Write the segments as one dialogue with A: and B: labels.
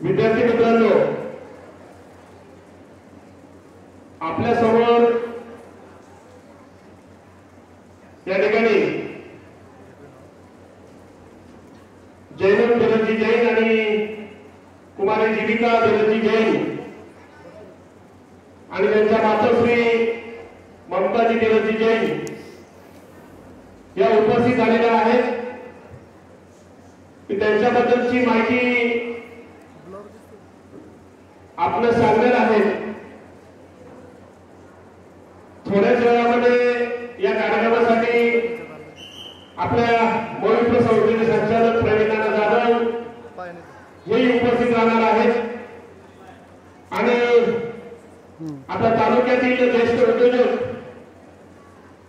A: विद्यार्थी मित्रांनो, आपल्या समोर या ठिकाणी जैनम धीरजी जैन आणि कुमारी जीविका धीरजी जैन आणि त्यांच्या मातोश्री ममताजी धीरजी जैन या उपस्थित झालेल्या आहेत की त्यांच्याबद्दलची माहिती आपलं सांगणार आहेत। थोड्याच वेळामध्ये या कार्यक्रमासाठी आपल्या मोहित्र संस्थेचे संचालक प्रवीण जाधव हे उपस्थित राहणार आहेत आणि आपल्या तालुक्यातील ज्येष्ठ उद्योजक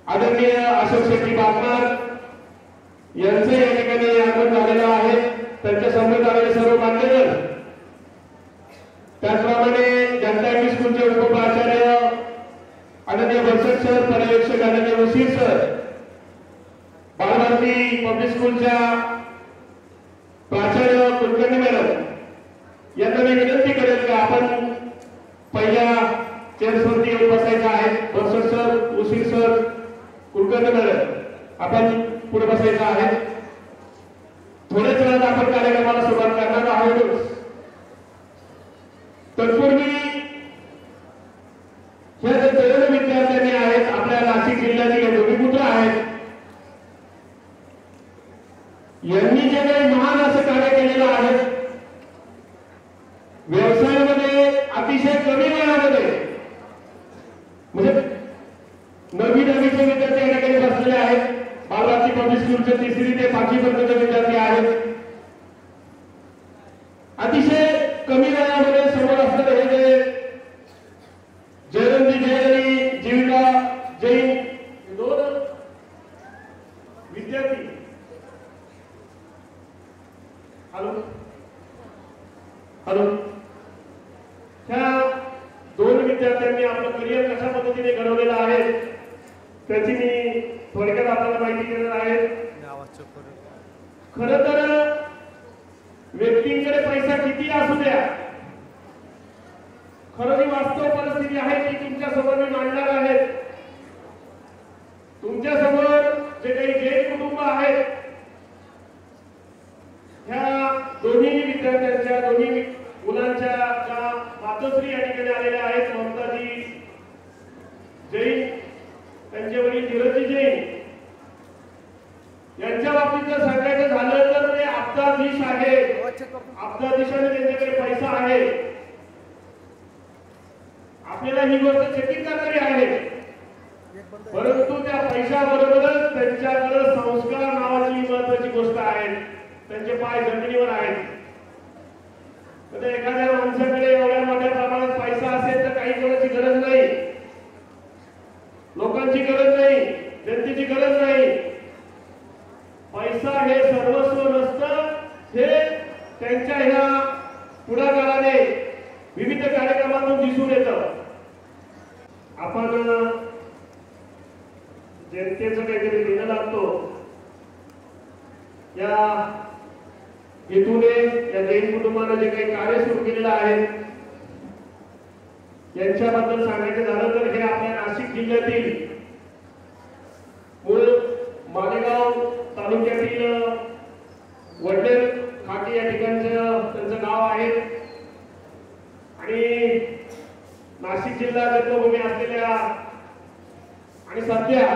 A: आदरणीय अशोक शेट्टी बागमार यांचे या ठिकाणी आगमन झालेलं आहे। त्यांच्या समवेत आलेले सर्व मान्यवर, त्याचप्रमाणे जनता इंग्लिश स्कूलचे उपप्राचार्य आदरणीय बसट सर, पर्यवेक्षक आदरणीय वसीर सर, बालभारती पब्लिक स्कूलच्या प्राचार्य कुलकर्णी मॅडम यांना मी विनंती करेल की आपण पहिल्या चेअर्सवरती येऊन बसायचं आहे। बसट sir, Wasir sir, Kulkarni madam आपण पुढे बसायचं आहे। थोड्याच वेळात आपण कार्यक्रमाला सुरुवात करणार आहोत। तत्पूर्वी ह्या जे तरुण विद्यार्थ्यांनी आहेत, आपल्या नाशिक जिल्ह्यातील भूमिपुत्र आहेत, यांनी जे काही महान असं कार्य केलेलं आहे, व्यवसायामध्ये अतिशय कमी वेळामध्ये म्हणजे नवीचे विद्यार्थी या ठिकाणी बसलेले आहेत। बालभारती पब्लिक स्कूलचे 3री ते 5वी पर्यंतचे विद्यार्थी आहेत। अतिशय कमी वेळामध्ये समोर असलेले हे जे जयंती जैन आणि जीविका जैन दोन विद्यार्थी, हॅलो हॅलो, ह्या दोन विद्यार्थ्यांनी आपलं करिअर कशा पद्धतीने घडवलेलं आहे त्याची मी थोडक्यात आपल्याला माहिती देणार आहे। खरं तर व्यक्तींकडे पैसा किती असू द्या, खरं जी वास्तव परिस्थिती आहे ती तुमच्या समोर मी मांडणार आहे। तुमच्या समोर जे काही जैन कुटुंब आहेत, ह्या दोन्ही विद्यार्थ्यांच्या, दोन्ही मुलांच्या ज्या मातोश्री या ठिकाणी आलेल्या आहेत, ममताजी जैन, त्यांचे वडील धीरजी जैन, यांच्या बाबतीत जर सांगायचं झालं तर ते अब्दाधीश आहे। अब्दाधीशाने त्यांच्याकडे पैसा आहे। आपल्याला ही गोष्ट चकित करणारी आहे, परंतु त्या पैशाबरोबरच त्यांच्याकडे संस्कार नावाची महत्वाची गोष्ट आहे। त्यांचे पाय जमिनीवर आहेत। तर एखाद्या माणसाकडे एवढ्या मोठ्या प्रमाणात पैसा असेल तर काही कोणाची गरज नाही, लोकांची गरज नाही, जनतेची गरज नाही। पैसा हे सर्वस्व नसतं, हे त्यांच्या ह्या पुढाकाराने विविध कार्यक्रमातून दिसून येतं। आपण जनतेचं काहीतरी देणं लागतो या हेतूने या जैन कुटुंबानं जे काही कार्य सुरू केलेलं आहे यांच्याबद्दल सांगायचं झालं तर हे आपल्या नाशिक जिल्ह्यातील मूळ मालेगाव तालुक्यातील वडनेर खाटी या ठिकाणचं त्यांचं गाव आहे आणि नाशिक जिल्हा जन्मभूमी असलेल्या आणि सध्या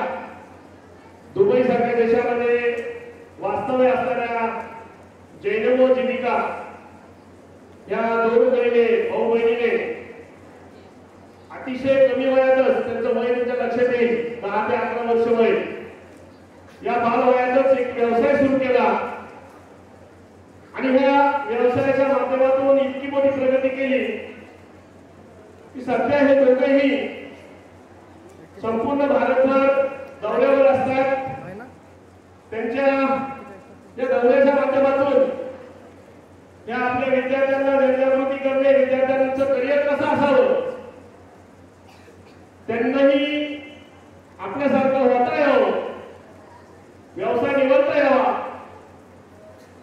A: दुबई सारख्या देशामध्ये वास्तव्य असणाऱ्या जैन व जीविका या दोन भाऊ बहिणीने अतिशय कमी वयातच, त्यांचं वय तुमच्या लक्षात येईल 10 ते 11 वर्ष वय, या बालवयातच एक व्यवसाय सुरू केला आणि ह्या व्यवसायाच्या माध्यमातून इतकी मोठी प्रगती केली की सध्या हे दोघेही संपूर्ण भारतभर दौऱ्यावर असतात। त्यांच्या या दौऱ्याच्या माध्यमातून या आपल्या विद्यार्थ्यांना जनजागृती करणे, विद्यार्थ्यांचं करिअर कसं असावं, त्यांनाही आपल्यासारखं होता यावं, व्यवसाय निवडता यावा,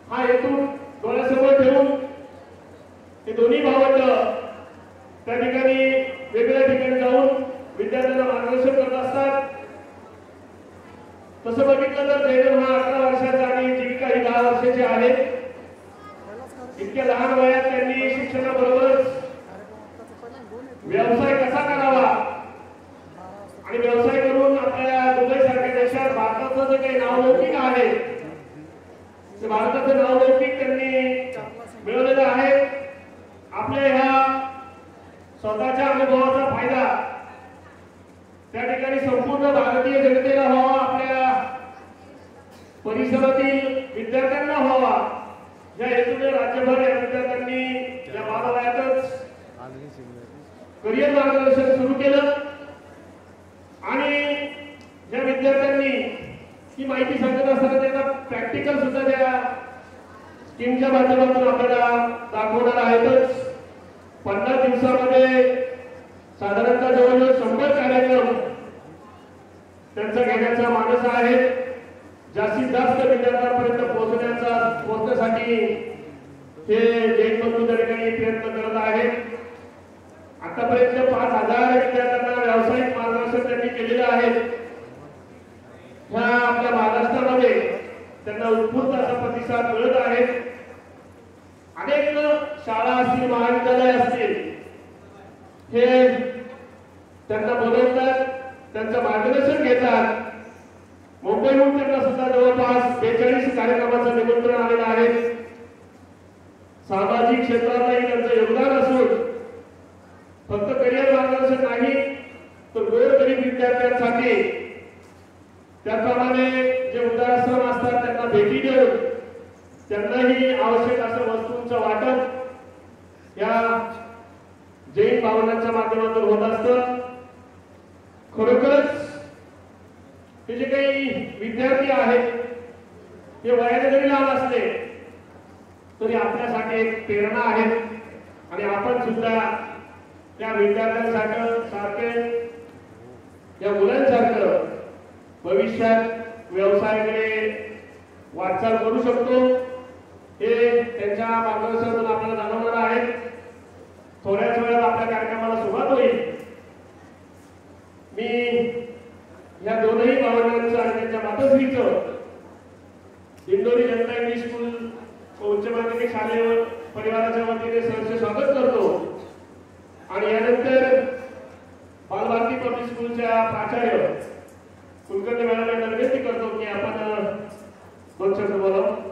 A: हा हेतू डोळ्यासमोर ठेवून हे दोन्ही भावंड त्या ठिकाणी वेगवेगळ्या ठिकाणी जाऊन विद्यार्थ्यांना मार्गदर्शन करत असतात. तसं बघितलं तर जयदेव हा 11 वर्षाचा आणि जीविका ही 10 वर्षाची आहे. इतक्या लहान वयात त्यांनी शिक्षणाबरोबरच व्यवसाय कसा करावा आणि व्यवसाय करून आपल्या दुबई सारख्या देशात भारताचं जे काही नावलौकिक आहे ते भारताचं नावलौकिक त्यांनी मिळवलेलं आहे. आपल्या ह्या स्वतःच्या अनुभवाचा फायदा त्या ठिकाणी संपूर्ण भारतीय जनतेला व्हावा, आपल्या परिसरातील विद्यार्थ्यांना व्हावा या हेतूने राज्यभर या विद्यार्थ्यांनी या बालवयातच करिअर मार्गदर्शन सुरू केलं आणि ज्या विद्यार्थ्यांनी ही माहिती सांगत असताना त्यांना प्रॅक्टिकल सुद्धा त्या स्कीमच्या माध्यमातून आपल्याला दाखवणार आहेतच. 50 दिवसामध्ये साधारणतः जवळजवळ 100 कार्यक्रम त्यांचा घेण्याचा मानस आहे. जास्तीत जास्त विद्यार्थ्यांपर्यंत पोहोचण्यासाठी हे जैन बंधू त्या ठिकाणी प्रयत्न करत आहेत. आतापर्यंत 5000 विद्यार्थ्यांना व्यावसायिक मार्गदर्शन त्यांनी केलेलं आहे. ह्या आपल्या महाराष्ट्रामध्ये त्यांना उत्स्फूर्त असा प्रतिसाद मिळत आहे. अनेक शाळा असतील, महाविद्यालय असतील, हे त्यांना बोलवतात, त्यांचं मार्गदर्शन घेतात. मुंबईहून त्यांना सुद्धा जवळपास 42 कार्यक्रमाचं निमंत्रण आलेलं आहे. सामाजिक क्षेत्रातही त्यांचं योगदान असून फक्त करिअर मार्गदर्शन नाही तर गोरगरीब विद्यार्थ्यांसाठी त्याप्रमाणे जे वृद्धाश्रम असतात त्यांना भेटी देऊन त्यांनाही आवश्यक असं वस्तूंचं वाटप या जैन भावनांच्या माध्यमातून होत असतं. खरोखरच हे जे काही विद्यार्थी आहेत ते वयाने जरी लहान असले तरी आपल्यासाठी एक प्रेरणा आहेत आणि आपण सुद्धा त्या विद्यार्थ्यांसारखे या मुलांसारखं भविष्यात व्यवसायाकडे वाटचाल करू शकतो हे त्यांच्या मार्गदर्शनातून आपल्याला जाणवणार आहे. थोड्याच वेळात आपल्या कार्यक्रमाला सुरुवात होईल. मी या दोनही भावंडांचं आणि त्यांच्या मातोश्रीचं दिंडोरी जनता इंग्लिश स्कूल उच्च माध्यमिक शालेय परिवाराच्या वतीने सहर्ष स्वागत करतो आणि यानंतर बालभारती पब्लिक स्कूलच्या प्राचार्य कुलकर्णी मॅडमला विनंती करतो की आपण 2 शब्द बोलावं.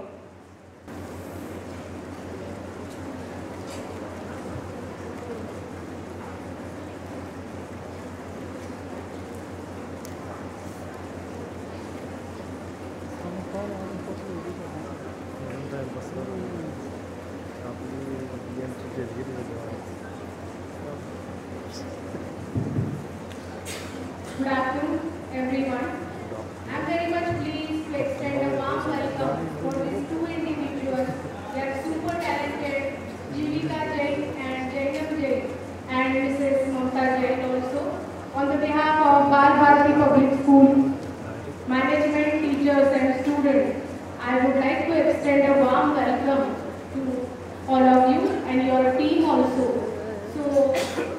B: Good afternoon, everyone. I'm very much pleased to extend a warm welcome for these two individuals. They are super talented, Jeevika Jain and Jainam Jain, and Mrs. Mamta Jain also. On the behalf of Bal-Bharati Public School, management, teachers and students, I would like to extend a warm welcome to all of you and your team also. So,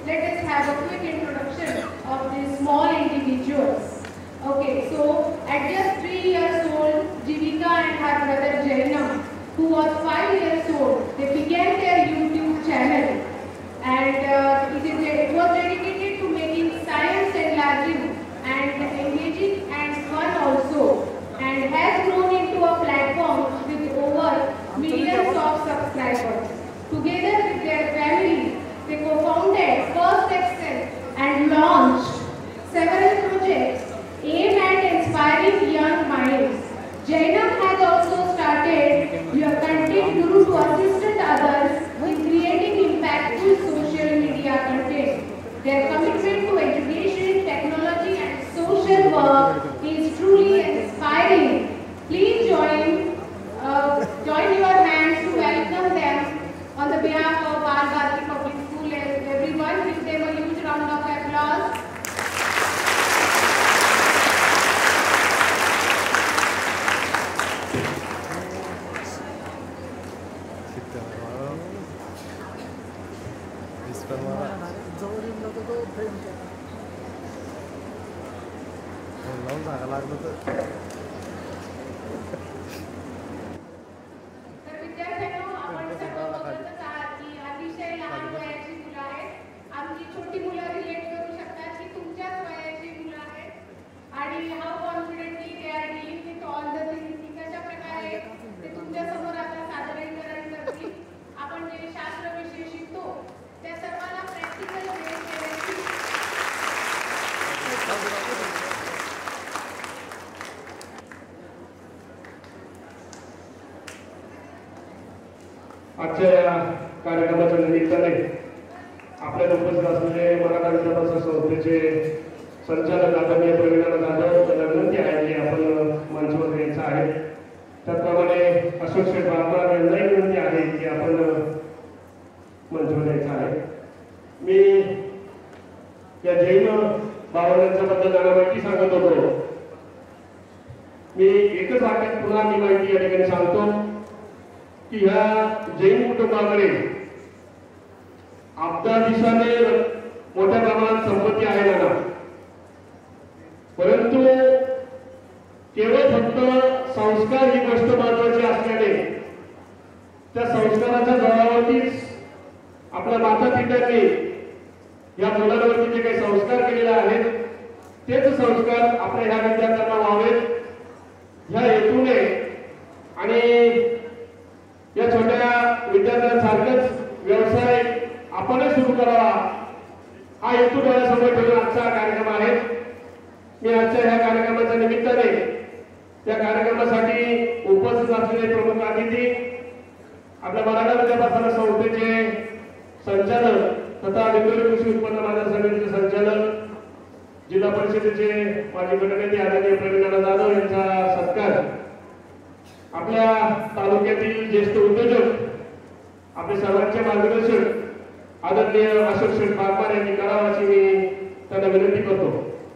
B: let us have a quick introduction of these small individuals. Okay, so at just 3 years old, Jeevika and her brother Jainam, who was 5 years old, they began their YouTube channel, and it was dedicated to making science enlarging and engaging and fun also, and has grown into a platform with over millions of subscribers. Together with their families, they co-founded First Excel and launched several projects aimed at inspiring young minds. Jainam has also started your country तर विद्यार्थ्यांनो, आपण सर्व बघतच आहात की अतिशय लहान वयाची मुलं आहेत. आमची छोटी मुलं रिलेट करू शकतात की तुमच्याच वयाची मुलं आहेत आणि how confidently they are dealing with all the things, की कशा प्रकारे ते तुमच्या समोर आता सादरीकरण करतील. आपण जे शास्त्र विषय शिकतो त्या सर्वांना प्रॅक्टिकल बेस केल्याची
A: आजच्या या कार्यक्रमाच्या निमित्ताने आपल्या उपस्थित असलेले मराठा विद्यापीठ संस्थेचे संचालक आदरणीय प्रवीण जाधव यांना विनंती आहे की आपण मंचावर यायचं आहे. त्याचप्रमाणे अशोक शेठ बारबार यांनाही विनंती आहे की आपण मंचावर यायचं आहे. मी या जैन बाबांच्या बद्दल त्यांना माहिती सांगत होतो. मी एकच वाक्यात पुन्हा मी माहिती या ठिकाणी सांगतो की ह्या जैन कुटुंबाकडे आपदा दिशाने मोठ्या प्रमाणात संपत्ती आहे ना, परंतु केवळ फक्त संस्कार ही गोष्ट महत्वाची असल्याने त्या संस्काराच्या जोरावरतीच आपल्या माता पित्यांनी या मुलांवरती जे काही संस्कार केलेले आहेत तेच संस्कार आपल्या ह्या विद्यार्थ्यांना व्हावेत ह्या हेतूने आणि या छोट्या विद्यार्थ्यांसारखंच व्यवसाय आपणच सुरू करावा हा हेतू डोळ्यासमोर ठेवून आजचा कार्यक्रम आहे. मी आजच्या ह्या कार्यक्रमाच्या निमित्ताने त्या कार्यक्रमासाठी उपस्थित असलेले प्रमुख अतिथी आपल्या मराठा विद्यापीठ संस्थेचे संचालक तथा विक्रोली कृषी उत्पन्न बाजार समितीचे संचालक जिल्हा परिषदेचे माजी गटनेते आदरणीय प्रवीण जाधव यांचा सत्कार आपल्या तालुक्यातील ज्येष्ठ उद्योजक आपले सर्वांचे मार्गदर्शक आदरणीय अशोक शेठ बारबार यांनी करावा अशी मी त्यांना विनंती करतो.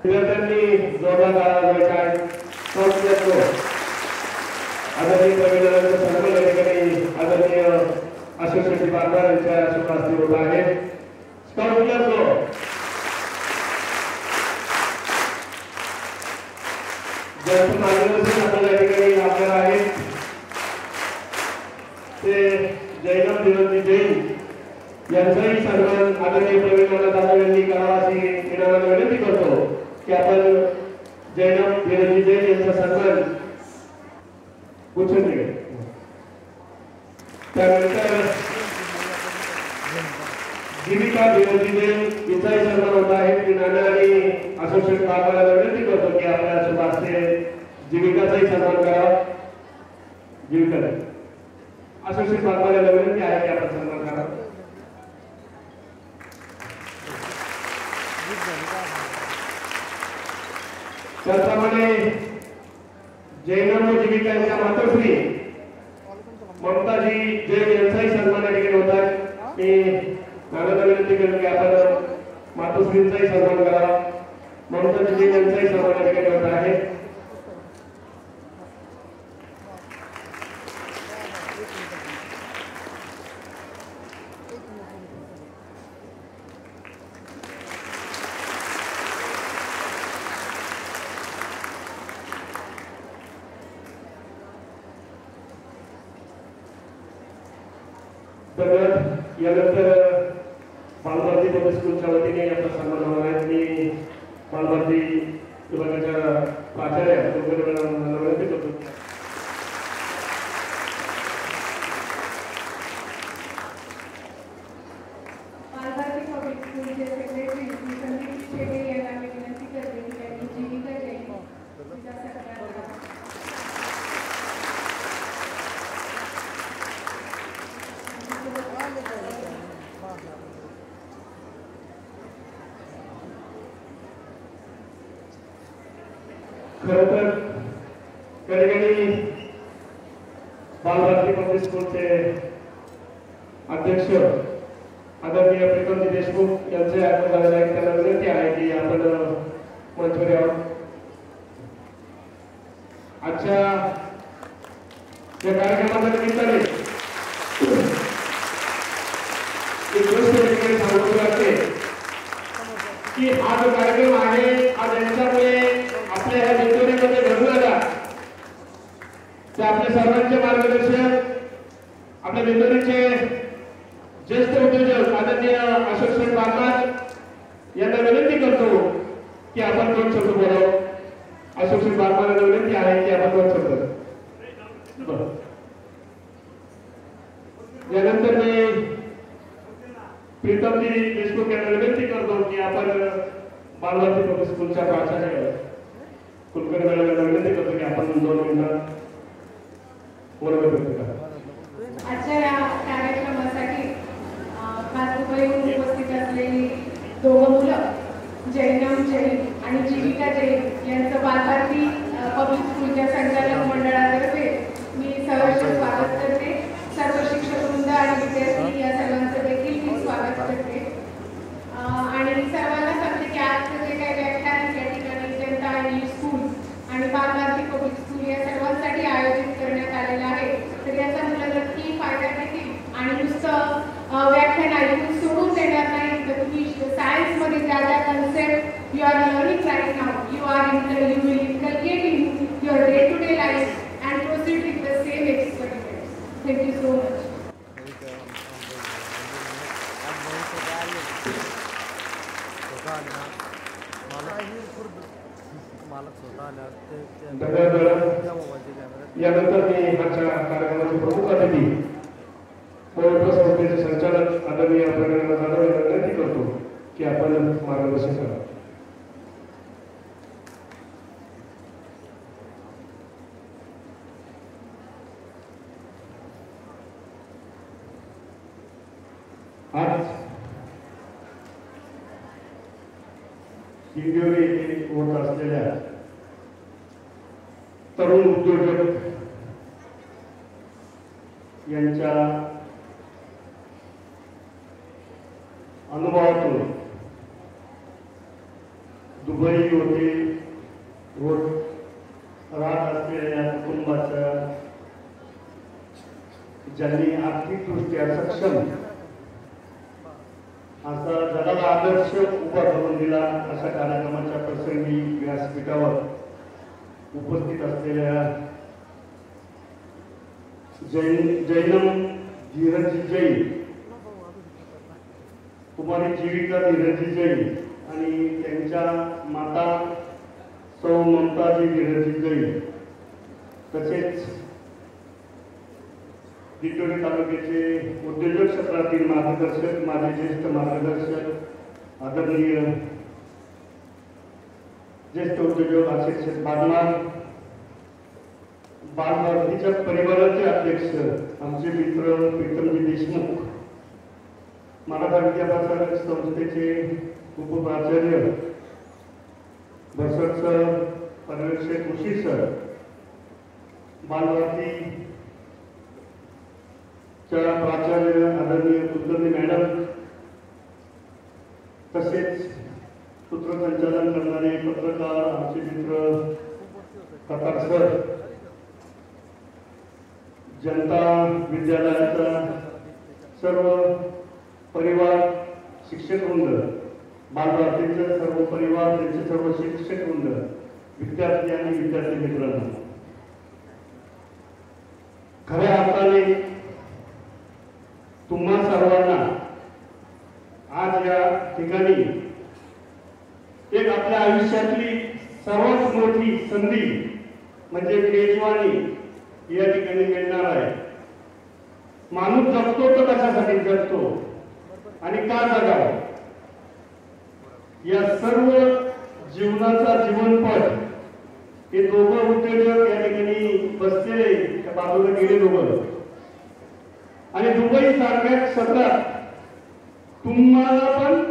A: विद्यार्थ्यांनी जोरदार टाळ्या वाजवायच्या आहेत. आदरणीय प्रवीण सन्मान या ठिकाणी आदरणीय अशोक शेठ बारबार यांच्या शुभ हस्ते होत आहे. स्काउट विद्यार्थी ज्यांचं मार्गदर्शन आपल्याला या ठिकाणी आपल्याला आहे ते जयराम धीरजी जैन यांचाही सन्मान आदरणीय प्रवीण जाधव यांनी करावा अशी मी विनंती करतो की आपण जयराम धीरजी जैन यांचा सन्मान उचलून घेऊ. त्यानंतर जीविका धीरजी जैन यांचाही सन्मान होत आहे. मी नाना आणि अशोक शेठ बारबारला विनंती करतो की आपल्या शुभ हस्ते जीविकाचाही सन्मान करावा. जीविका अशोक शेठ बारबारला विनंती आहे की आपण सन्मान करावा. त्याचप्रमाणे जैन व जीविका यांच्या मातोश्री ममताजी जैन यांचाही सन्मान या ठिकाणी होत आहे. मी नानाला विनंती करतो की आपण मातोश्रींचाही सन्मान करावा. ममताजी जैन यांचाही सन्मान या ठिकाणी होत आहे. यानंतर बालभारती पब्लिक स्कूलच्या वतीने याचा सन्मान होणार आहे. मी बालभारती विभागाच्या प्राचार्य विनंती करतो.
B: बालभारती पब्लिक स्कूलचे सेक्रेटरी संदीप शेटे यांना मी विनंती करते की त्यांनी जीविका जैन तिचा सत्कार करावा.
A: खरं तर कधी बालभारती पब्लिक स्कूलचे अध्यक्ष आदरणीय प्रीतमजी देशमुख यांचे आगमन झालेले आहे. त्यांना विनंती आहे की आपण मंचावर यावं. आजच्या या कार्यक्रमाच्या निमित्ताने आपल्या निंदोरीचे ज्येष्ठ उद्योजक आदरणीय अशोक शेठ बारमार यांना विनंती करतो की आपण 2 शब्द बोलावं. अशोक शेठ बारमार यांना विनंती आहे की आपण 2 शब्द. यानंतर मी प्रीतमजी देशमुख यांना विनंती करतो की आपण बालभारती पब्लिक स्कूलच्या प्राचार्य कुलकर्णी मॅडमला विनंती करतो की आपण 2 मिनिटात बोलवलं करा.
B: आजच्या या कार्यक्रमासाठी खासपैकी उपस्थित असलेली 2 मुलं जैनम जैन आणि जीविका जैन यांचं बालभारती पब्लिक स्कूलच्या संचालक मंडळातर्फे मी सहर्ष स्वागत करते. सर्व शिक्षक वृंद आणि विद्यार्थी या सर्वांचं देखील मी स्वागत करते आणि सर्वांना सांगते की आजचं जे काही व्याख्यान या ठिकाणी जनता इंग्लिश स्कूल आणि बालभारती पब्लिक स्कूल या सर्वांसाठी आयोजित करण्यात आलेलं आहे. तर याचा मुलं नक्की फायदा घेतील आणि नुसतं व्याख्यान ऐकून सोडून देणार नाही तर तुम्ही सायन्समध्ये ज्या ज्या concept you are learning right now you will inculcate in your day to day life and proceed with the same experiment. Thank you so much.
A: यानंतर मी आजच्या कार्यक्रमाचे प्रमुख अतिथी पवित्र संस्थेचे संचालक आदरणीय प्रणव जाधव यांना विनंती करतो की आपण मार्गदर्शन करा. आज हिंगोली येथे होत असलेल्या तरुण उद्योजक यांच्या अनुभवातून दुबई होते राहत असलेल्या या कुटुंबाच्या ज्यांनी आर्थिकदृष्ट्या सक्षम असा जगाला आदर्श उभा करून दिला अशा कार्यक्रमाच्या प्रसंगी व्यासपीठावर उपस्थित असलेल्या जैनम धीरजी जैन, कुमारी जीविका धीरजी जैन आणि त्यांच्या माता सौ ममताजी धीरजी जैन, तसेच दिंडोरी तालुक्याचे उद्योजक क्षेत्रातील मार्गदर्शक माझे ज्येष्ठ मार्गदर्शक आदरणीय ज्येष्ठ उद्योजक आशिष शेठ बारमार, बालभारतीच्या परिवाराचे अध्यक्ष आमचे मित्र प्रीतमजी देशमुख, मराठा विद्यापीठ संस्थेचे उपप्राचार्य बसट सर, पर्यवेक्षक उशी सर, बालभारती प्राचार्य आदरणीय कुलकर्णी मॅडम, तसेच सूत्रसंचालन करणारे पत्रकार आमचे मित्र कतार सर, जनता विद्यालयाचा सर्व परिवार, शिक्षक वृंद, बालभारतीचा सर्व परिवार, त्यांचे सर्व शिक्षक वृंद, विद्यार्थी आणि विद्यार्थी मित्रांनो, खऱ्या अर्थाने तुम्हा सर्वांना आज या ठिकाणी एक आपल्या आयुष्यातली सर्वात मोठी संधी म्हणजे मेजवानी या ठिकाणी मिळणार आहे. माणूस जगतो तर कशासाठी जगतो आणि का जगावं, या सर्व जीवनाचा जीवनपट हे 2 उद्योजक या ठिकाणी बसलेले त्या बाजूला गेले दोघं, आणि दुबई सारख्या क्षेत्रात तुम्हाला पण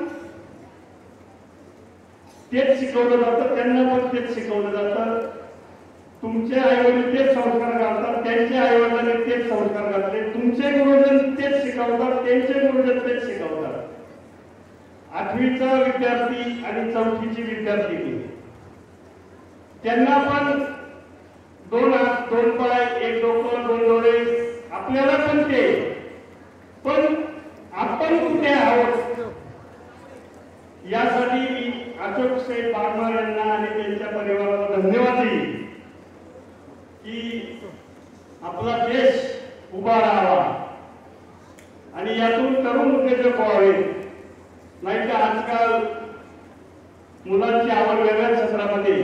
A: तेच शिकवलं जातं, त्यांना पण तेच शिकवलं जातं. तुमचे आईवडील तेच संस्कार घालतात, त्यांचे आईवडिलांनी तेच संस्कार घातले, तुमचे गुरुजन तेच शिकवतात, त्यांचे गुरुजन तेच शिकवतात. 8वीचा विद्यार्थी आणि 4थीची विद्यार्थिनी त्यांना पण 2 हात 2 पाय 1 डोकं 2 डोळे, आपल्याला पण ते, पण आपण कुठे आहोत यासाठी मी अशोक शेठ बारमार यांना आणि त्यांच्या परिवाराला धन्यवाद देईन की आपला देश उभा राहावा शिक्षक व्हावे, नाही तर आजकाल मुलांची आवड वेगळ्या क्षेत्रामध्ये.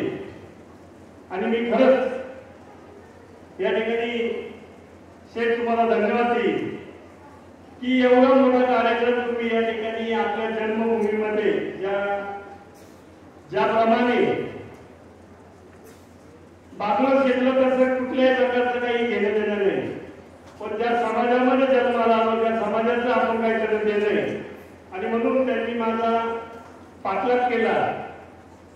A: आणि मी खरंच या ठिकाणी शेठ तुम्हाला धन्यवाद देईन की एवढा मोठा कार्यक्रम तुम्ही या ठिकाणी आपल्या जन्मभूमीमध्ये ज्याप्रमाणे बागलाण क्षेत्र तसं कुठल्याही प्रकारचं काही घेणं देणं नाही, पण ज्या समाजामध्ये जन्माला आलो त्या समाजाचं आपण काही करून देणं. आणि म्हणून त्यांनी माझा पाठलाग केला.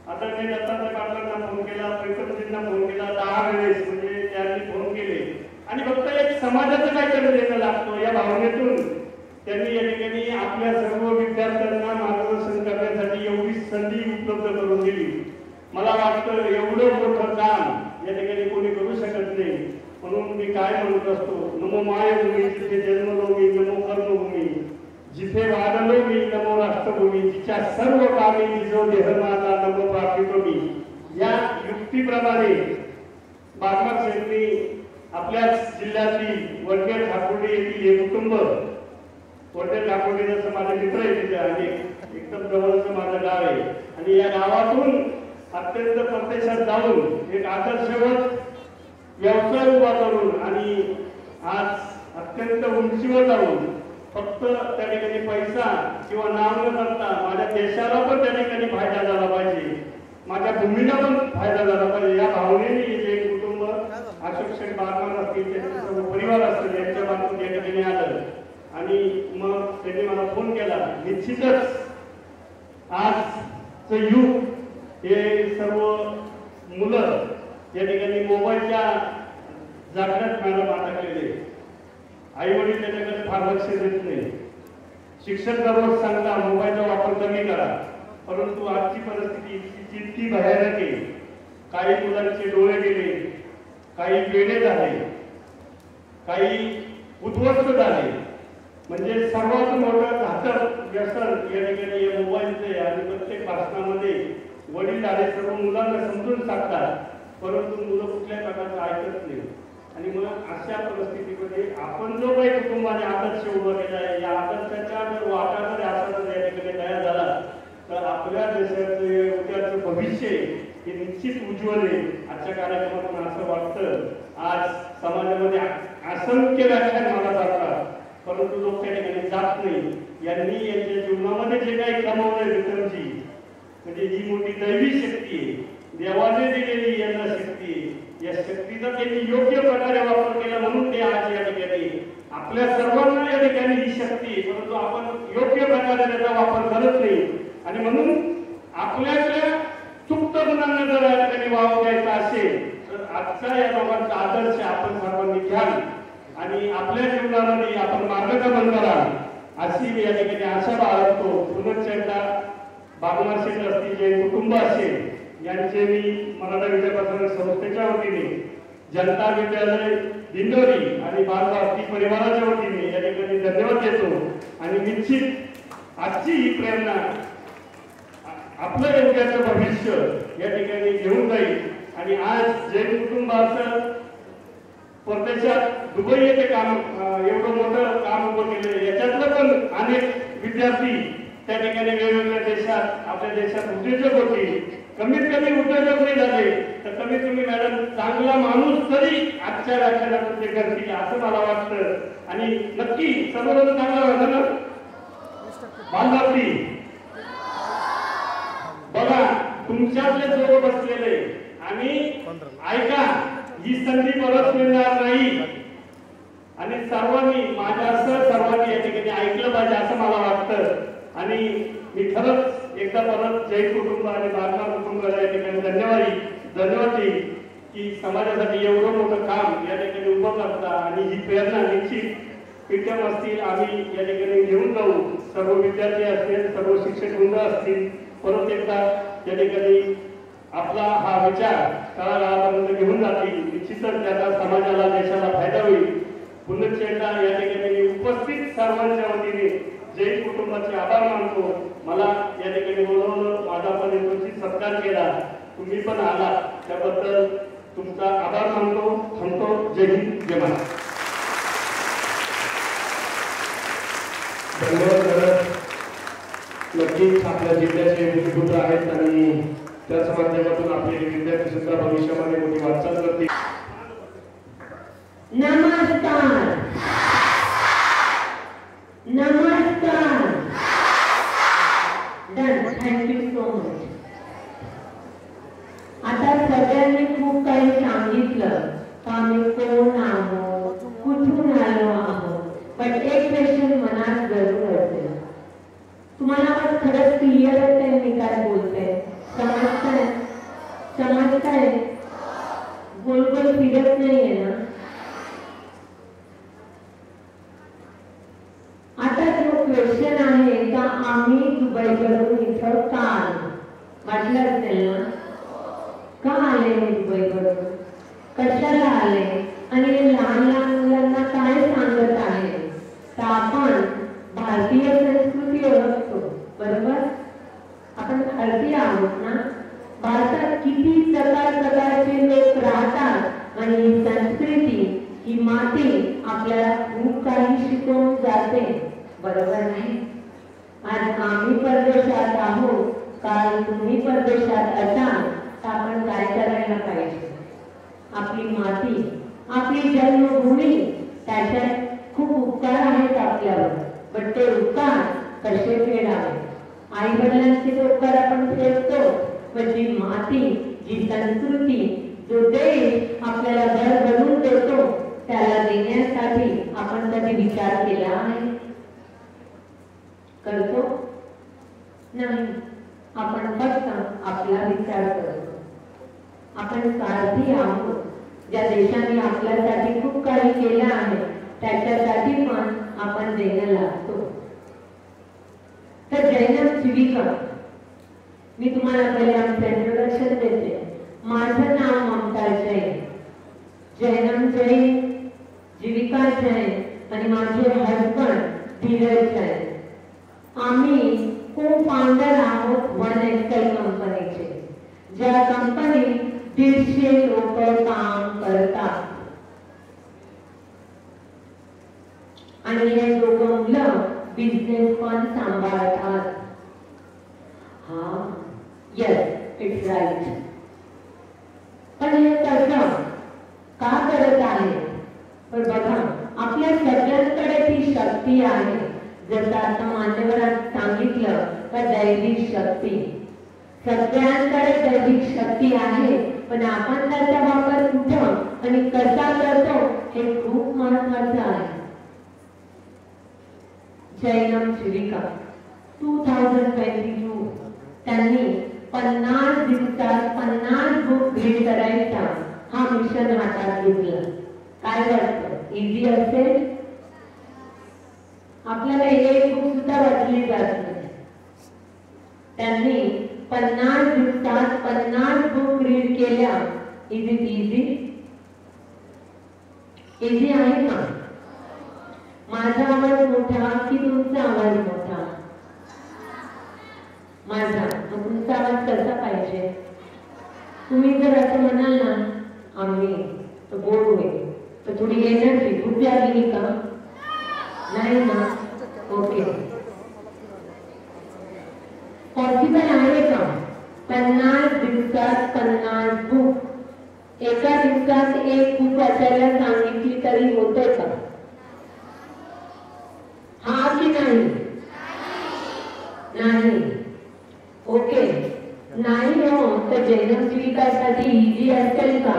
A: आता मी दत्तात्रय पाटलांना फोन केला, प्रीतमजींना फोन केला, 10 वेळेस म्हणजे त्यांनी फोन केले. आणि फक्त एक समाजाचं काय करून देणं लागतो या भावनेतून त्यांनी या ठिकाणी आपल्या सर्व विद्यार्थ्यांना मार्गदर्शन करण्यासाठी एवढी संधी उपलब्ध करून दिली. मला वाटतं एवढं मोठं काम या ठिकाणी कोणी करू शकत नाही. म्हणून मी काय म्हणत असतो, नमो मायभूमी जिथे जन्मलो मी, नमो कर्मभूमी जिथे वाढलो मी, नमो राष्ट्रभूमी जिच्या सर्व कामी जिजो देह माझा, नमो प्राप्तितो मी. या युक्तीप्रमाणे बागलाण शेठनी आपल्याच जिल्ह्यातील वडनेर ठाकुर्डी येथील हे कुटुंब, वडनेर ठाकुर्डी जसं माझे मित्र आहे तिथे आणि एकदम जवळचं माझं गाव आहे, आणि या गावातून अत्यंत प्रत्यक्षात जाऊन एक आदर्शवत व्यवसाय उभा करून आणि आज अत्यंत उंचीवर जाऊन फक्त त्या ठिकाणी पैसा किंवा नाव न करता माझ्या देशाला पण त्या ठिकाणी फायदा झाला पाहिजे, माझ्या भूमीला पण फायदा झाला पाहिजे या भावनेने जे कुटुंब अशोक शेठ बागलाण असतील, त्यांचे सर्व परिवार असतील यांच्या बाबतीत या ठिकाणी आलं. आणि मग त्यांनी मला फोन केला. निश्चितच आजचं युग हे सर्व मुलं या ठिकाणी मोबाईलच्या जागण्यात मॅडम अटकलेले. आई वडील त्याच्याकडे फार लक्ष देत नाही. शिक्षक दररोज सांगता मोबाईलचा वापर कमी करा, परंतु आजची परिस्थिती इतकी भयानक आहे. काही मुलांचे डोळे गेले, काही वेडे झाले, काही उद्ध्वस्त झाले. म्हणजे सर्वात मोठं घातक व्यसन या ठिकाणी या मोबाईलचे. आणि प्रत्येक भाषणामध्ये वडील आले सर्व मुलांना समजून सांगतात, परंतु मुलं कुठल्याही प्रकारचं ऐकत नाही. आणि मग अशा परिस्थितीमध्ये आपण जो काही कुटुंबाने आदर्श उभा केला आहे, या आदर्शाच्या जर वाटा जर असा जर या ठिकाणी तयार झाला तर आपल्या देशाचं उद्याचं भविष्य हे निश्चित उज्ज्वल आहे. आजच्या कार्यक्रमातून असं वाटतं, आज समाजामध्ये असंख्य व्याख्यान मला जातात, परंतु लोक त्या ठिकाणी जात नाही. यांनी यांच्या जीवनामध्ये जे काही कमावलंय विक्रमजी, म्हणजे ही मोठी दैवी शक्ती आहे, देवाने दिलेली यांना शक्ती आहे. या शक्तीचा त्यांनी योग्य प्रकारे वापर केला म्हणून ते आज या ठिकाणी आपल्या सर्वांना या ठिकाणी ही शक्ती आहे, परंतु आपण योग्य प्रकारे त्याचा वापर करत नाही. आणि म्हणून आपल्याच्या सुप्त गुणांना जर या ठिकाणी वाव द्यायचा असेल तर आजचा या लोकांचा आदर्श आपण सर्वांनी घ्याल आणि आपल्या जीवनामध्ये आपण मार्गक्रमण कराल अशी मी या ठिकाणी आशा बाळगतो. पुनश्च एकदा बागलाण शेठ असतील, जे कुटुंब असेल, यांचे मी मराठा विद्यापीठ संस्थेच्या वतीने, जनता विद्यालय दिंडोरी आणि बालभारती परिवाराच्या वतीने या ठिकाणी धन्यवाद देतो. आणि निश्चित आजची ही प्रेरणा आपलं उद्याचं भविष्य या ठिकाणी घेऊन जाईल. आणि आज जे कुटुंबाचं परदेशात दुबई येथे काम एवढं मोठं काम उभं केलं, याच्यातलं पण अनेक विद्यार्थी त्या ठिकाणी वेगवेगळ्या देशात, आपल्या देशात उद्योजक होते. कमीत कमी उद्योजक नाही झाले तर कमीत कमी मॅडम चांगला माणूस तरी आजच्या व्याख्यानातून ते करतील असं मला वाटतं. आणि नक्की सर्वजण चांगला होतं ना बालभारती. बघा तुमच्यातले सर्व बसलेले आणि ऐका, ही संधी परत मिळणार नाही. आणि सर्वांनी माझ्यासह सर्वांनी या ठिकाणी ऐकलं पाहिजे असं मला वाटतं. आणि मी खरंच एकदा परत जैन कुटुंब आणि बागलाण कुटुंबाला या ठिकाणी धन्यवाद देईन की समाजासाठी एवढं मोठं काम या ठिकाणी उभं करता. आणि ही प्रेरणा निश्चित पीटीएम असतील, आम्ही या ठिकाणी घेऊन जाऊ, सर्व विद्यार्थी असतील, सर्व शिक्षक वृंद असतील, परत एकदा या ठिकाणी आपला हा विचार तळागाळापर्यंत घेऊन जातील. निश्चितच त्याचा समाजाला, देशाला फायदा होईल. पुनश्च एकदा या ठिकाणी उपस्थित सर्वांच्या वतीने जैन कुटुंबाचे आभार मानतो. मला या ठिकाणी बोलवलं, माझा पण यथोचित सत्कार केला, तुम्ही पण आला, त्याबद्दल तुमचा आभार मानतो. थांबतो. जय हिंद, जय महाराष्ट्र.
C: धन्यवाद.
A: नक्कीच आपल्या जिल्ह्याचे पुत्र आहेत आणि त्याच माध्यमातून आपले विद्यार्थी सुद्धा भविष्यामध्ये मोठी वाटचाल करतील.
C: नमस्कार नमस्कार. डन. Thank you so much. आता सगळ्यांनी खूप काही सांगितलं का आम्ही कोण आहोत, कुठून आलो आहोत, पण एक क्वेश्चन मनात जरूर असेल. तुम्हाला पण खरंच क्लिअर आहे मी काय बोलते? समजताय? समजताय? गोल गोल फिरत नाहीये ना? आता जो क्वेश्चन आहे का आम्ही दुबईवरून इथं का आलो, वाटलं असेल ना? का आले दुबईवरून, कशाला आले आणि लहान लहान मुलांना काय सांगत आहे? तर आपण भारतीय संस्कृती ओळखतो, बरोबर? आपण भारतीय आहोत ना. भारतात किती प्रकारचे लोक राहतात आणि ही संस्कृती, ही माती आपल्याला खूप काही शिकवून जाते, बरोबर नाही? आज आम्ही परदेशात आहोत, काल तुम्ही परदेशात असाल, तर आपण काय करायला पाहिजे? आपली माती, आपली जन्मभूमी, त्याच्यात खूप उपकार आहेत आपल्यावर, पण ते उपकार कसे फेडावे? आई वडिलांचे उपकार आपण फेडतो, पण जी माती, जी संस्कृती, जो देश आपल्याला घर बनवून देतो, त्याला देण्यासाठी आपण कधी विचार केला आहे? करतो नाही. आपण फक्त आपला विचार करतो. आपण स्वार्थी आहोत. ज्या देशाने आपल्यासाठी खूप काही केलं आहे त्याच्यासाठी पण आपण देणं लागतो. तर जैनम जीविका, मी तुम्हाला पहिले आमचं इंट्रोडक्शन देते. माझं नाव ममता जैन, जैनम जैन, जीविका जैन आणि माझे हजबंड धीरज जैन. आम्ही को फाउंडर आहोत वन एक्सेल कंपनीचे, ज्या कंपनीत 150 लोक काम करतात. आणि हे दोघं मुलं बिझनेस पण सांभाळतात. हा, येस, इट्स राईट. पण हे कसं का करत आहे? पण बघा, आपल्या सगळ्यांकडे ती शक्ती आहे. जसं आता मान्यवरांनी सांगितलं का दैविक शक्ती, सगळ्यांकडे दैविक शक्ती आहे, पण आपण त्याचा वापर कुठं आणि कसा करतो हे खूप महत्वाचं आहे. जैनम जीविका 2022 त्यांनी 50 दिवसात 50 बुक रीड करायचा हा मिशन हातात घेतला. काय वाटतं, इझी असेल? आपल्याला एक बुक सुद्धा वाचली जात नाही. त्यांनी 50 दिवसात 50 बुक रीड केल्या. Is it easy? इझी आहे का? माझा आवाज मोठा की तुमचा आवाज मोठा? माझा. मग तुमचा आवाज कसा पाहिजे? तुम्ही जर असं म्हणाल ना आम्ही, तर बोर होईल, तर थोडी एनर्जी भूक लागली का? नाही ना? ओके. पॉसिबल आहे का 50 दिवसात 50 बुक? एका दिवसात एक बुक वाचायला सांगितली तरी होते का? हा की नाही? नाही. ओके, नाही हो, तर जैनम जीविकासाठी इझी असेल का?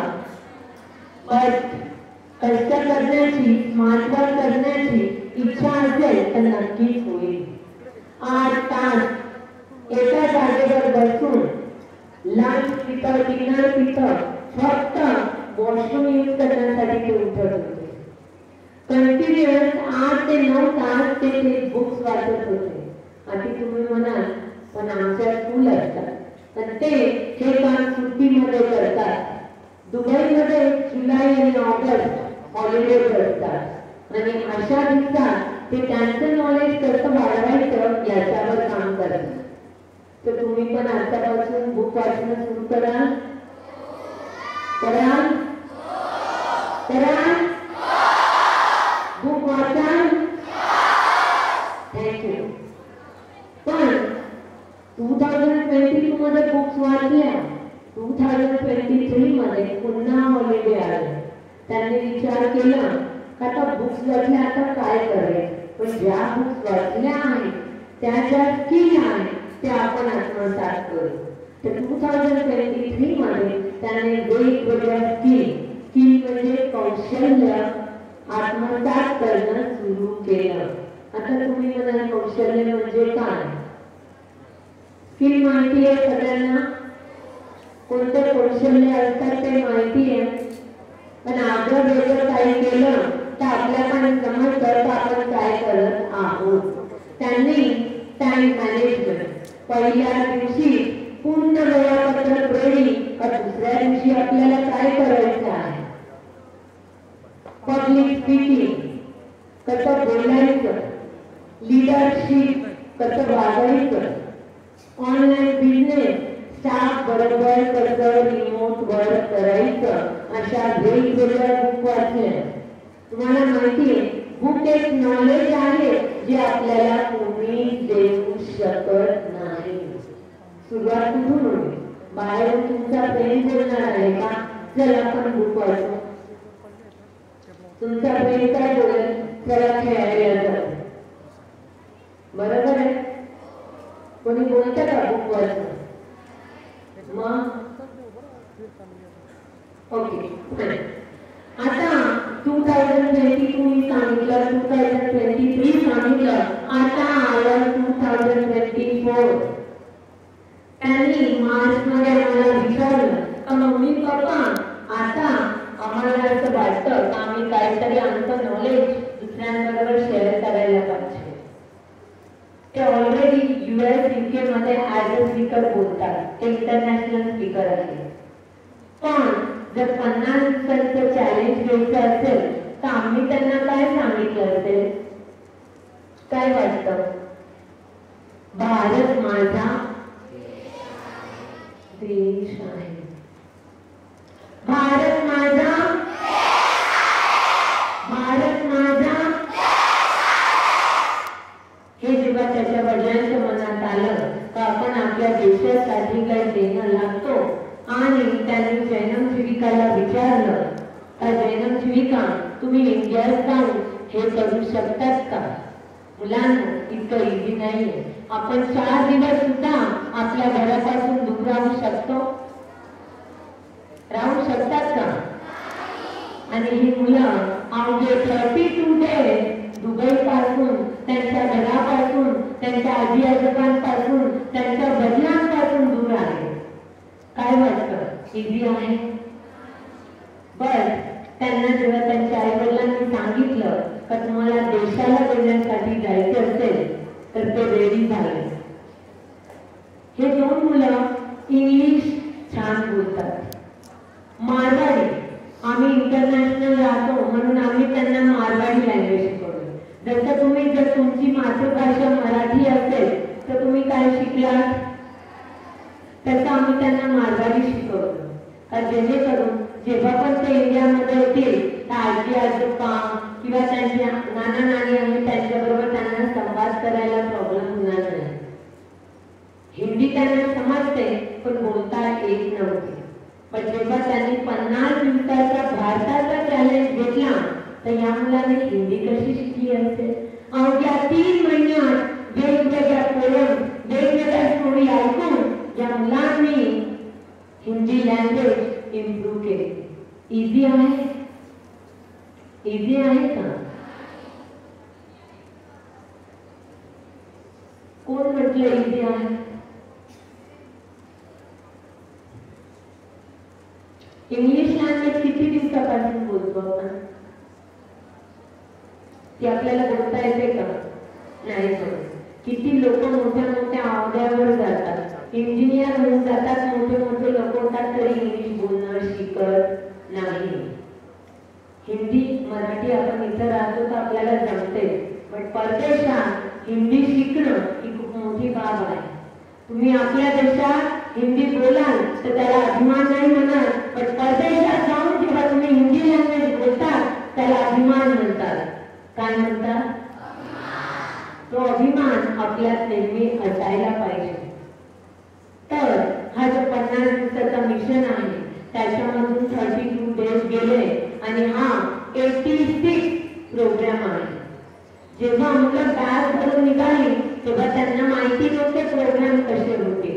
C: बट कष्ट करण्याची, स्मार्ट वर्क करण्याची इच्छा असेल तर नक्कीच होईल. 8 तास एका जागेवर बसून लंच पितं, डिनर पितं, फक्त वॉशरूम यूज करण्यासाठी ते उठत होते. कंटिन्युअस 8 ते 9 तास ते बुक्स वाचत होते. आधी तुम्ही म्हणाल पण आमच्या स्कूल असतात, पण ते हे काम सुट्टीमध्ये करतात. दुबईमध्ये जुलै आणि ऑगस्ट हॉलिडेज असतात आणि अशा दिवसात ते त्यांचं नॉलेज कसं वाढवायचं याच्यावर काम करतात. तर तुम्ही पण आतापासून बुक वाचणं सुरू करा. बुक वाचा. थँक्यू. पण मध्ये बुक्स वाचल्या, 2023 मध्ये पुन्हा हॉलिडे आले. त्यांनी विचार केला का आता बुक्स वाचल्या आता काय करायचं, पण ज्या बुक्स वाचल्या आहेत त्या ज्या स्किल आहेत त्या आपण आत्मसात करू. तर 2023 मध्ये त्यांनी वेगवेगळ्या स्किल म्हणजे कौशल्य आत्मसात करणं सुरू केलं. आता तुम्ही म्हणाल कौशल्य म्हणजे काय? स्किल माहिती आहे सगळ्यांना, कोणते कौशल्य असतात ते माहिती आहे, पण आग्रह वेगळं काही केलं तर आपल्याला समजतं तर आपण काय करत आहोत. त्यांनी टाइम मॅनेजमेंट पहिल्या दिवशी पूर्ण वेळापत्रक रेडी, दुसऱ्या दिवशी आपल्याला काय करायचं आहे, पब्लिक स्पीकिंग कसं बोलायचं, लीडरशिप कसं वागायचं, ऑनलाईन बिझनेस स्टाफ बरोबर कसं रिमोट वर्क करायचं, अशा वेगवेगळ्या बुक वाचल्या. तुम्हाला माहिती आहे बुक एक नॉलेज आहे जे आपल्याला कोणी देऊ शकत नाही. सुरुवात कुठून होईल? बाहेरून तुमचा फ्रेंड बोलणार आहे का चला आपण बुक वाचू, तुमचा फ्रेंड काय बोलेल चला खेळायला जाऊ, बरोबर आहे? कोणी बोलतं का बुक वाचू? मग ओके, आता 2022 मी सांगितलं, 2023 सांगितलं, आता आलं 2024. त्यांनी मार्च मध्ये आम्हाला विचारलं का मम्मी पप्पा आता आम्हाला असं वाटतं का आम्ही काहीतरी आमचं नॉलेज दुसऱ्यांबरोबर शेअर करायला पाहिजे. ते ऑलरेडी US UK मध्ये ऍज अ स्पीकर बोलतात, ते इंटरनॅशनल स्पीकर आहेत. पण जर 50 दिवसांचं चॅलेंज घ्यायचं असेल तर आम्ही त्यांना काय सांगितलं असेल? काय वाटतं? भारत माझा देश आहे, भारत माझा, भारत माझा. हे जेव्हा त्याच्या वडिलांच्या मनात आलं तर आपण आपल्या देशासाठी काही देणं लागतो. आणि त्यांनी जैनम जीविकाला विचारलं का जैनम जीविका तुम्ही इंडियात जाऊन हे करू शकतात का? मुलांना इतकं इझी नाहीये. आपण 4 दिवस सुद्धा आपल्या घरापासून दूर राहू शकतो? राहू शकतात का? आणि ही मुलं अवघे 32 डेज दुबई पासून, त्यांच्या घरापासून, त्यांच्या आजी आजोबांपासून, त्यांच्या वडिलांपासून दूर आहे. काय वाटतं इझी आहे? बस त्यांना जेव्हा त्यांच्या आई वडिलांनी सांगितलं का तुम्हाला देशाला देण्यासाठी जायचं असेल तर ते रेडी झाले. हे 2 मुलं इंग्लिश छान बोलतात, मारवाडी. आम्ही इंटरनॅशनल राहतो म्हणून आम्ही त्यांना मारवाडी लँग्वेज शिकवतो. जसं तुम्ही जर तुमची मातृभाषा मराठी असेल तर तुम्ही काय शिकलात? तसं आम्ही त्यांना मारवाडी शिकवतो. जेणेकरून जेव्हा पण ते इंडियामध्ये येतील तर आजी आजोबा किंवा त्यांच्या नाना नानी आम्ही त्यांच्याबरोबर त्यांना संवाद करायला प्रॉब्लेम होणार नाही. हिंदी त्यांना समजते पण बोलता येत नव्हती. पण जेव्हा त्यांनी 50 दिवसाचा भारताचा चॅलेंज घेतला तर या मुलाने हिंदी कशी शिकली असेल? अवघ्या 3 महिन्यात वेगवेगळ्या पोएम, वेगवेगळ्या स्टोरी ऐकून या मुलांनी हिंदी लँग्वेज इम्प्रूव्ह केली. इझी आहे? इझी आहे का? कोण म्हटलं इझी आहे? इंग्लिश लँग्वेज किती दिवसापासून बोलतो आपण? ती आपल्याला बोलता येते का? नाही बोलत. किती लोक मोठ्या मोठ्या अहद्यावर जातात, इंजिनियर होऊन जातात, मोठे मोठे लोक होतात तरी इंग्लिश बोलणं शिकत नाही. हिंदी मराठी आपण इथं राहतो तर आपल्याला जमते, पण परदेशात हिंदी शिकणं ही खूप मोठी बाब आहे. तुम्ही आपल्या देशात हिंदी बोलाल तर त्याला अभिमान नाही म्हणत, पण परदेशात जाऊन जेव्हा तुम्ही हिंदी लँग्वेज बोलतात त्याला अभिमान म्हणतात. काय म्हणतात? तो अभिमान आपल्यात नेहमी असायला पाहिजे. तर 50 दिवसाचा मिशन आहे, त्याच्यामधून 32 डेज गेले आणि हा 86 प्रोग्राम आहे. जेव्हा मुलं बॅग भरून निघाली तेव्हा त्यांना माहिती नव्हते प्रोग्राम कसे होते,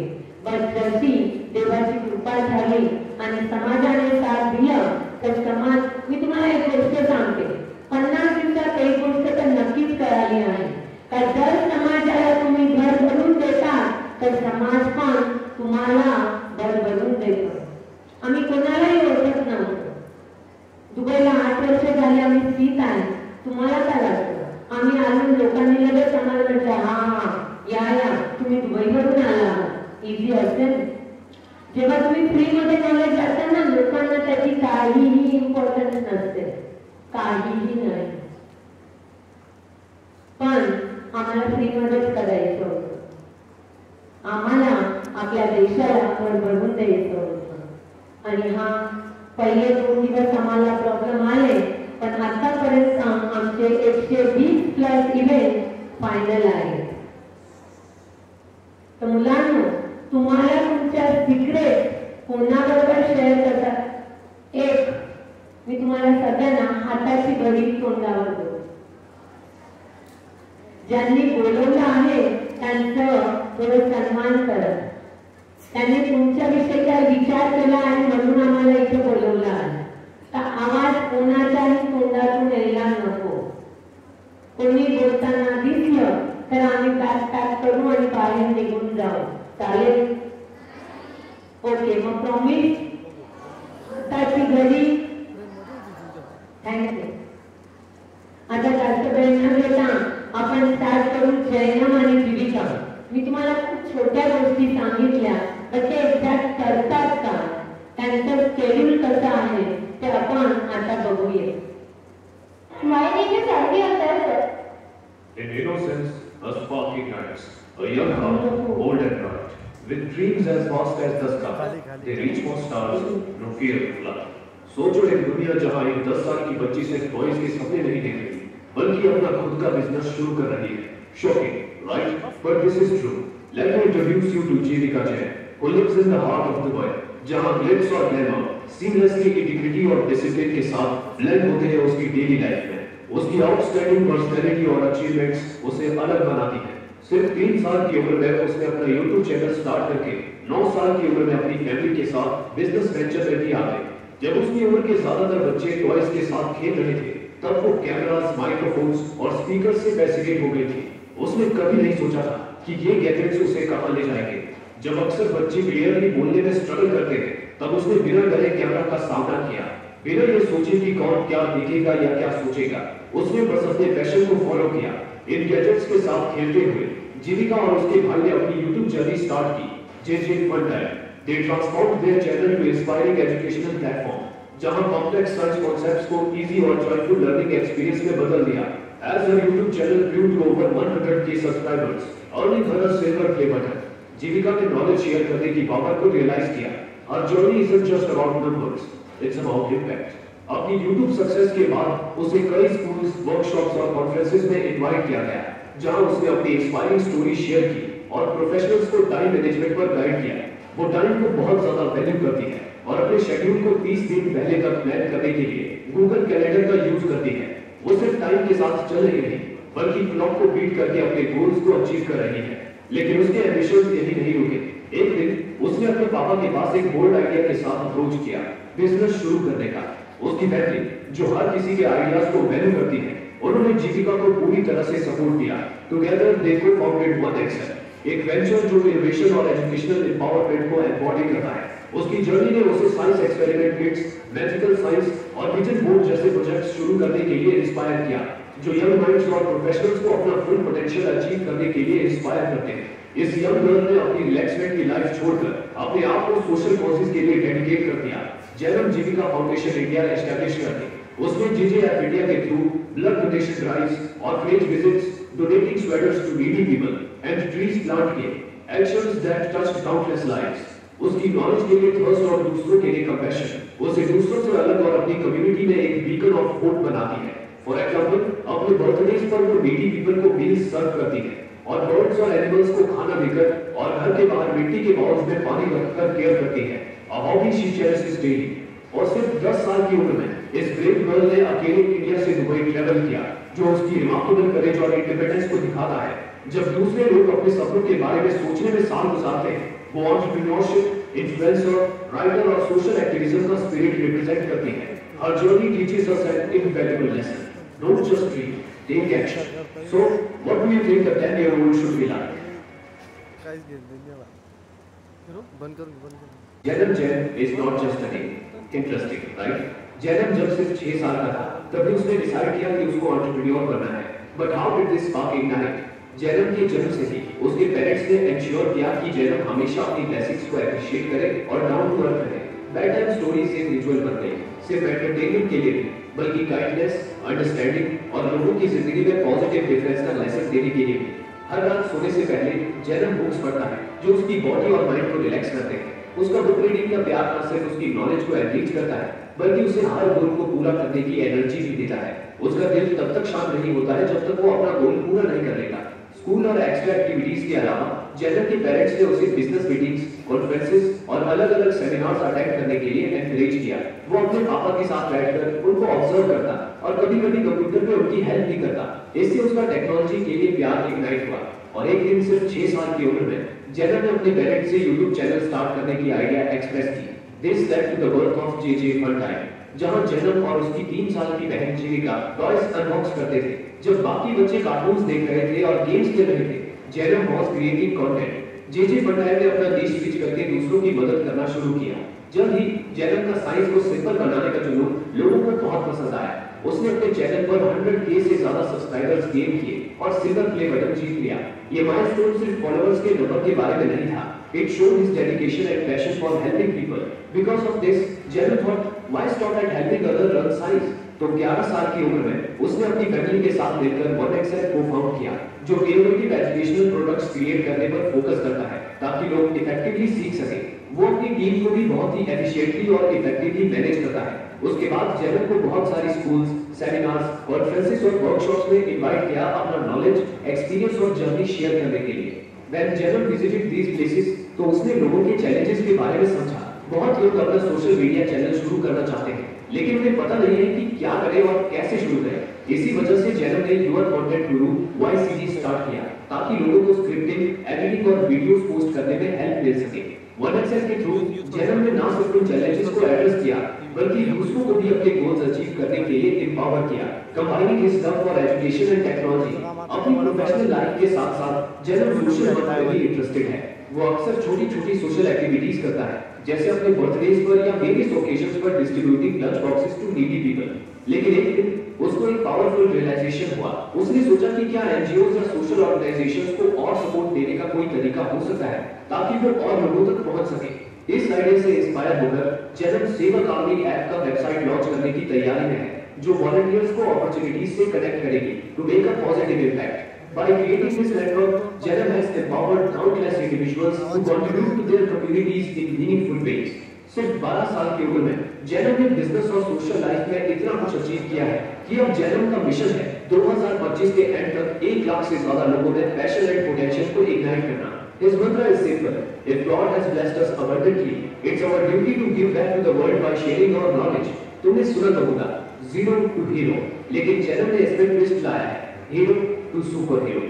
C: पण जशी देवाची कृपा झाली आणि समाजाने साथ दिलं तर समाज, मी तुम्हाला एक गोष्ट सांगते, 50 दिवसात एक गोष्ट तर नक्कीच कळाली आहे का जर समाजाला तुम्ही घर भरून देता तर समाज पण तुम्हाला घर भरून देतो. आम्ही कोणालाही ओळखत नव्हतो. दुबईला 8 वर्ष झाली आम्ही स्थित आहे. तुम्हाला काय वाटतं? आम्ही आलो, लोकांनी लगेच आम्हाला म्हटलं हा या तुम्ही दुबईवरून आला, इझी असेल. जेव्हा तुम्ही फ्री मध्ये नॉलेज जाता ना, लोकांना त्याची काहीही इम्पॉर्टन्स नसते, काहीही नाही. पण आम्हाला फ्री मध्येच करायचं होतं. आम्हाला आपल्या देशाला वर भरून द्यायचं होतं. आणि हा पहिले 2 दिवस आम्हाला प्रॉब्लेम आले, पण आतापर्यंत आमचे 120+ इव्हेंट फायनल आहेत. तर मुलांनो, तुम्हाला तुमच्या सिक्रेट कोणाबरोबर शेअर करतात? एक, मी तुम्हाला सगळ्यांना हाताची घडी तोंडावर देतो. ज्यांनी बोलवलं आहे त्यांचं थोडं सन्मान करत. त्यांनी तुमच्याविषयी काय विचार केला आणि म्हणून आम्हाला इथे बोलवलं आहे. तर आवाज कोणाच्याही तोंडातून यायला नको. कोणी बोलताना दिसलं तर आम्ही बॅग पॅक करू आणि बाहेर निघून जाऊ. चालेल? ओके, मग प्रॉमिस? हाताची घडी. थँक्यू. आता जास्त वेळ न घेता आपण स्टार्ट करू जैनम आणि जीविका. मी तुम्हाला खूप छोट्या गोष्टी सांगितल्या, तर ते एक्झॅक्ट करतात का, त्यांचं शेड्यूल कसं आहे ते आपण आता बघूया.
B: My name is Arvi Antar.
D: In innocence, a sparkling eyes, a young heart, bold and bright, with dreams as vast as the sky, they reach for stars, no fear of flight. सोचो एक दुनिया जहां एक 10 साल की बच्ची से toys के सपने नहीं देख रही, बल्कि अपना खुद का बिजनेस शुरू कर रही है. Shocking, right? But this is true. Let me introduce you to Jivika Jain, who lives in the heart of Dubai, जहां glitz और glamour seamlessly इंटीग्रिटी और डिसिप्लिन के साथ ब्लेंड होते हैं उसकी डेली लाइफ में. उसकी आउटस्टैंडिंग पर्सनैलिटी और अचीवमेंट्स उसे अलग बनाती है. सिर्फ 3 साल की उम्र में उसने अपना YouTube चैनल स्टार्ट करके 9 साल की उम्र में अपनी फैमिली के साथ बिजनेस वेंचर में भी आ गई. जब उसकी उम्र के ज्यादातर बच्चे टॉयज के साथ खेल रहे थे, तब वो कैमरास, माइक्रोफोन्स और स्पीकर से फैसिनेट हो गई थी. उसने कभी नहीं सोचा था कि ये गैजेट्स उसे कहां ले जाएंगे. जब अक्सर बच्चे क्लियरली बोलने में स्ट्रगल करते थे, तब उसने बिना डरे कैमरा का सामना किया, बिना ये सोचे कि कौन क्या देखेगा या क्या सोचेगा. उसने बस अपने पैशन को फॉलो किया. इन गैजेट्स के साथ खेलते हुए जीविका और उसके भाई ने अपनी यूट्यूब जर्नी स्टार्ट की. JJ Fun Time. They transformed their channel to inspiring educational platform, जहां कॉम्प्लेक्स साइंस कॉन्सेप्ट्स को इजी और जॉयफुल लर्निंग एक्सपीरियंस में बदल दिया. As her YouTube channel grew to over 100K subscribers, earning her a silver play button, जीविका ने knowledge share करने की power को realize किया. Her journey isn't just about numbers, it's about impact. अपनी YouTube success के बाद उसे कई स्कूल्स, वर्कशॉप्स और conferences में इनवाइट किया गया, जहां उसने अपनी इंस्पायरिंग स्टोरी शेयर की और प्रोफेशनल्स को टाइम मैनेजमेंट पर गाइड किया. वो टाइम को बहुत ज्यादा वैल्यू करती है और अपने शेड्यूल को 30 दिन पहले तक प्लान करने के लिए गूगल कैलेंडर का यूज करती है. वो सिर्फ टाइम के साथ चल रही नहीं, बल्कि क्लॉक को बीट करके अपने गोल्स को अचीव कर रही है. लेकिन उसके एम्बिशंस यही नहीं रुके. एक दिन उसने अपने पापा के पास एक बोल्ड आइडिया के साथ अप्रोच किया, बिजनेस शुरू करने का. उसकी फैमिली, जो हर किसी के आइडियाज को वैल्यू करती है, उन्होंने जीविका को पूरी तरह से सपोर्ट किया. Together they co-founded one excel, एक वेंचर जो इनोवेशन और एजुकेशनल एम्पावरमेंट को एम्बॉडी करता है. उसकी जर्नी ने उसे science experiment kits, magical science और विजन बोर्ड जैसे प्रोजेक्ट्स शुरू करने के लिए इंस्पायर किया, जो यंग माइंड्स और प्रोफेशनल्स को अपना फुल पोटेंशियल अचीव करने के लिए इंस्पायर करते हैं. इस यंग गर्ल ने अपनी रिलैक्समेंट की लाइफ छोड़कर अपने आप को सोशल कॉजेज के लिए डेडिकेट कर दिया. Jainam Jeevika foundation India establish करके उसने JJF इंडिया के थ्रू ब्लड डोनेशन ड्राइव्स और village visits, donating sweaters to needy people and trees plant किए, actions that touched countless lives. उसकी नॉलेज के लिए थर्स्ट और दूसरों के लिए कंपैशन उसे दूसरों से अलग और अपनी कम्युनिटी में एक बीकन ऑफ होप बनाती है. फॉर एग्जांपल, अपने बर्थडेज पर वो नीडी पीपल को मील्स सर्व करती है और बर्ड्स और एनिमल्स को खाना देकर और घर के बाहर मिट्टी के बाउल्स में पानी रखकर केयर करती है। A hobby she cherishes daily. और सिर्फ 10 साल की उम्र में इस ब्रेव गर्ल ने अकेले इंडिया से दुबई ट्रैवल किया, जो उसकी रिमार्केबल करेज और इंडिपेंडेंस को दिखाता है। जब दूसरे लोग अपने सपनों के बारे में सोचने में साल गुजारते हैं, वो एंटरप्रेन्योरशिप, इन्फ्लुएंसर, राइटर और सोशल एक्टिविज्म का स्पिरिट रिप्रेजेंट करती है। Her journey teaches us an invaluable lesson. Don't just dream, take action. So, what do you think a 10-year-old should be like? Janam Jain is not just a name. Interesting, right? Janam जब सिर्फ 6 साल का था, तभी उसने decide KIA कि उसको entrepreneur बनना है। But how did this spark ignite? Jainam के जन्म से ही उसके पेरेंट्स ने इंश्योर किया कि जैनम हमेशा अपनी ब्लेसिंग्स को एप्रिशिएट करे और डाउन टू अर्थ रहे। बेड टाइम स्टोरीज एक रिचुअल बन गई, सिर्फ एंटरटेनमेंट के लिए नहीं, बल्कि काइंडनेस, अंडरस्टैंडिंग और लोगों की जिंदगी में पॉजिटिव डिफरेंस का लेसन देने के लिए भी। हर रात सोने से पहले जैनम बुक्स पढ़ता है, जो उसकी बॉडी और माइंड को रिलैक्स करते हैं। उसका बुक रीडिंग का प्यार न सिर्फ उसकी नॉलेज को एनरिच करता है, बल्कि उसे हर गोल को पूरा करने की एनर्जी भी देता है। उसका दिल तब तक शांत नहीं होता है जब तक वो अपना गोल पूरा नहीं कर लेता। स्कूल और एक्स्ट्रा एक्टिविटीज के अलावा जैनम के पेरेंट्स ने उसे बिजनेस मीटिंग्स, कॉन्फ्रेंसेस और अलग-अलग सेमिनार्स अटेंड करने के लिए एनकरेज किया। वो अपने पापा के साथ बैठकर उनको ऑब्जर्व करता और कभी-कभी कंप्यूटर पे उनकी हेल्प भी करता। इससे उसका टेक्नोलॉजी के लिए प्यार इग्नाइट हुआ और एक दिन सिर्फ 6 साल की उम्र में जैनम ने अपने पेरेंट्स से यूट्यूब चैनल स्टार्ट करने की आइडिया एक्सप्रेस की। This led to the birth of JJ funtime, जहां जैनम और उसकी 3 साल की बहन जीविका टॉयज अनबॉक्स करते थे। जब बाकी बच्चे कार्टून्स देख रहे थे और गेम्स खेल रहे थे, जैनम वाज क्रिएटिंग कंटेंट। जेजे फनटाइम ने अपना देश स्विच करके दूसरों की मदद करना शुरू किया। जल्द ही जैनम का साइंस को सिंपल बनाने का जुनून लोगों को बहुत पसंद आया। उसने अपने चैनल पर 100K से ज्यादा सब्सक्राइबर्स गेन किए और सिल्वर प्ले बटन जीत लिया। ये माइलस्टोन सिर्फ फॉलोअर्स के नंबर के बारे में नहीं था, it showed his dedication and passion for helping people. Because of this, Janam thought, why stop at helping others learn science? तो 11 साल की उम्र में उसने अपनी फैमिली के साथ मिलकर 1XL को-फाउंड किया, जो इनोवेटिव एजुकेशनल प्रोडक्ट्स क्रिएट करने पर फोकस करता है ताकि लोग इफेक्टिवली सीख सकें। वो अपनी टीम को भी बहुत ही एफिशिएंटली और इफेक्टिवली मैनेज करता है। उसके बाद जैनम को बहुत सारी स्कूल्स, सेमिनार्स, कॉन्फ्रेंसेस और वर्कशॉप्स में इनवाइट किया अपना नॉलेज, एक्सपीरियंस और जर्नी शेयर करने के लिए। When Janam visited these places, तो उसने लोगों के चैलेंजेस के बारे में समझा। बहुत लोग अपना सोशल मीडिया चैनल शुरू करना चाहते हैं, लेकिन उन्हें पता नहीं है कि क्या करें और कैसे शुरू करें। इसी वजह से जैनम ने युवा कंटेंट गुरु YCG स्टार्ट किया, ताकि लोगों को स्क्रिप्टिंग, एडिटिंग और वीडियोस पोस्ट करने में हेल्प मिल सके। 1XL के थ्रू जैनम ने ना सिर्फ उन चैलेंजेस को एड्रेस किया, बल्कि दूसरों को भी अपने गोल्स अचीव करने के लिए एम्पावर किया। Combining his love for education and technology, अपनी प्रोफेशनल लाइफ के साथ-साथ जैनम सोशल वर्क में भी इंटरेस्टेड है। वो अक्सर छोटी-छोटी सोशल एक्टिविटीज करता है, जैसे अपने बर्थडेज पर या वेरियस ओकेजन्स पर distributing lunch boxes to needy people. लेकिन एक दिन उसको एक पावरफुल रियलाइजेशन हुआ। उसने सोचा कि क्या एनजीओज या सोशल ऑर्गेनाइजेशंस को और सपोर्ट देने का कोई तरीका हो सकता है ताकि वो और लोगों तक पहुंच सके। इस आइडिया से इंस्पायर होकर जैनम सेवक आर्मी ऐप का वेबसाइट लॉन्च करने की तैयारी में है, जो वॉलंटियर्स को अपॉर्चुनिटीज से कनेक्ट करेगी to make a positive impact. By creating this network, Janam has empowered countless individuals to contribute to their communities in meaningful ways. सिर्फ 12 साल की उम्र में जैनम ने बिजनेस और सोशल लाइफ में इतना कुछ अचीव किया है कि अब जैनम का मिशन है 2025 के एंड तक 1 लाख से ज्यादा लोगों में पैशन एंड पोटेंशियल को इग्नाइट करना। His mantra is simple: if God has blessed us abundantly, it's our duty to give back to the world by sharing our knowledge. तुमने सुना तो होगा जीरो टू हीरो, लेकिन जैनम ने इसमें ट्विस्ट लाया है, हीरो टू सुपर हीरो।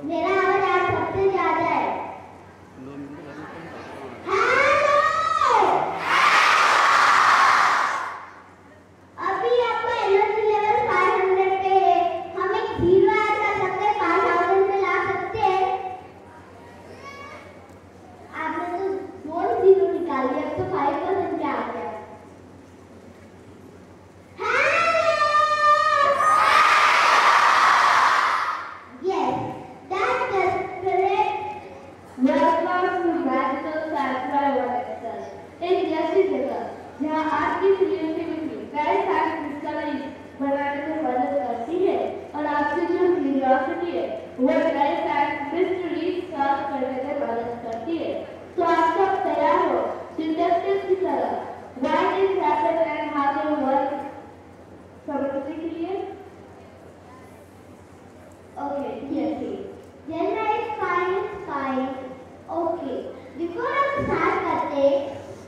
E: मेरा आवाज आप Okay, yes, yes. Gender is fine, fine. Okay. Before Hum start करते,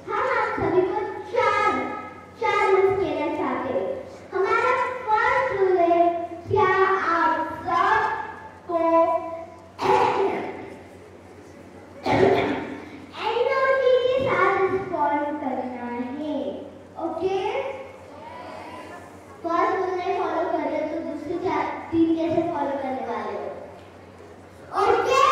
E: हम आप सभी को चार रूल्स कहना चाहते हैं। हमारा फर्स्ट रूल है, क्या आप सबको एनओटी के साथ रिस्पॉन्ड करना है। ओके? फर्स्ट रूल नहीं फॉलो कर रहे तो दूसरे तीन कैसे फॉलो करने वाले हो? ओके?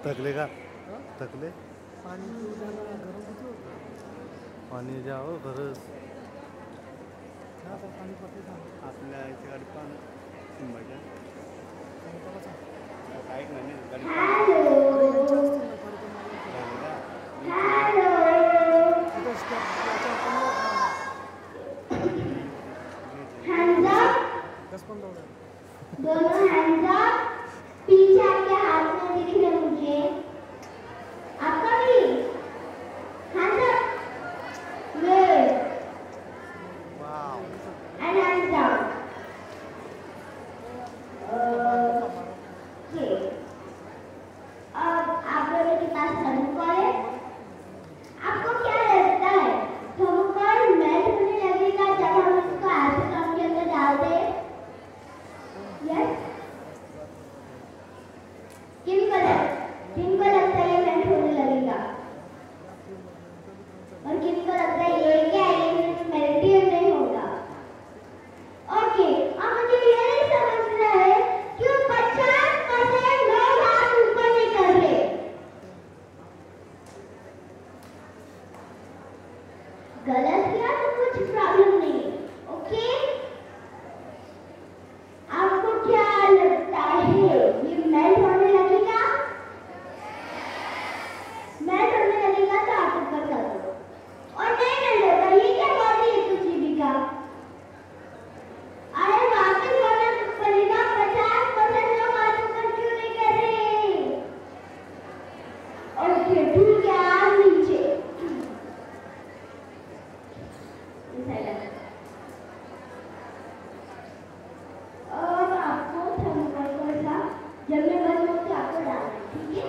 F: तकले का तकले पाणी जाओ खरंच आपल्या इथे गाडी पाणी काय नाही गाडी
E: Hands up. दोनों hands up. पीछे आपके हाथ में दिख रहे मुझे. आपका भी. Hands up. Good.
F: Wow
E: And hands down. Okay. अब आप लोगों के पास थर्मोकॉल है. आपको क्या लगता है? थर्मोकॉल मेल्ट होने लगेगा जब हम इसको एसीटोन के अंदर डाल दें? Yes? किनको लगता है ये मेल्ट होने लगेगा? और किनको लगता है ये क्या है? ये मेल्ट ही नहीं होगा. ओके, अब मुझे ये नहीं समझना है क्यों 50% लोग हाथ ऊपर नहीं कर रहे. गलत किया तो कुछ प्रॉब्लम नहीं है. ओके, आपको क्या लगता है ये मेल्ट होने लगेगा? मेल्ट होने लगेगा तो आप ऊपर कर दो. और नहीं मेल्ट होगा. ये क्या बात है इस जीविका? अरे वापस होना पड़ेगा. 50% लोग हाथ ऊपर क्यों नहीं कर रहे? ओके ठीक है, आप नीचे. अब आपको थर्मोकॉल को ऐसा जब मैं बोलूं तो आपको डालना है. ठीक है,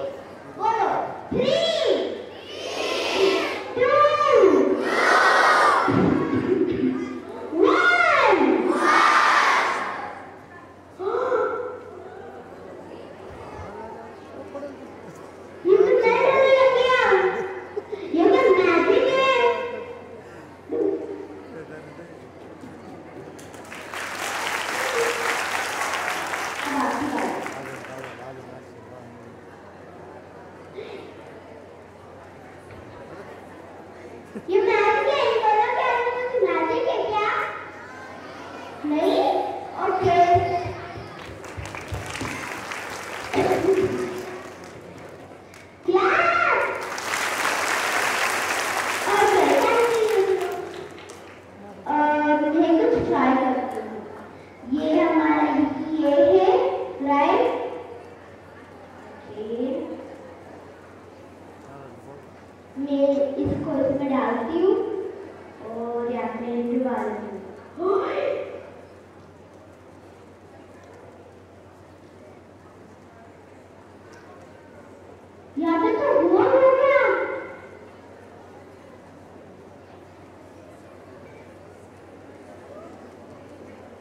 E: बोलो 3 2 1. ये तो नहीं होने लग गया. ये तो मैजिक है. अब आपकी बारी. ये मैजिक है. इन दोनों के अंदर कुछ मैजिक है क्या? नहीं? Okay. Clap. Okay, thank you. मुझे कुछ ट्राई करती हूँ. ये हमारा ये है राइट. ओके, मैं इसको इसमें डालती हूँ और यहाँ पे डुबा देती हूँ. यहाँ पे तो गोल हो गया.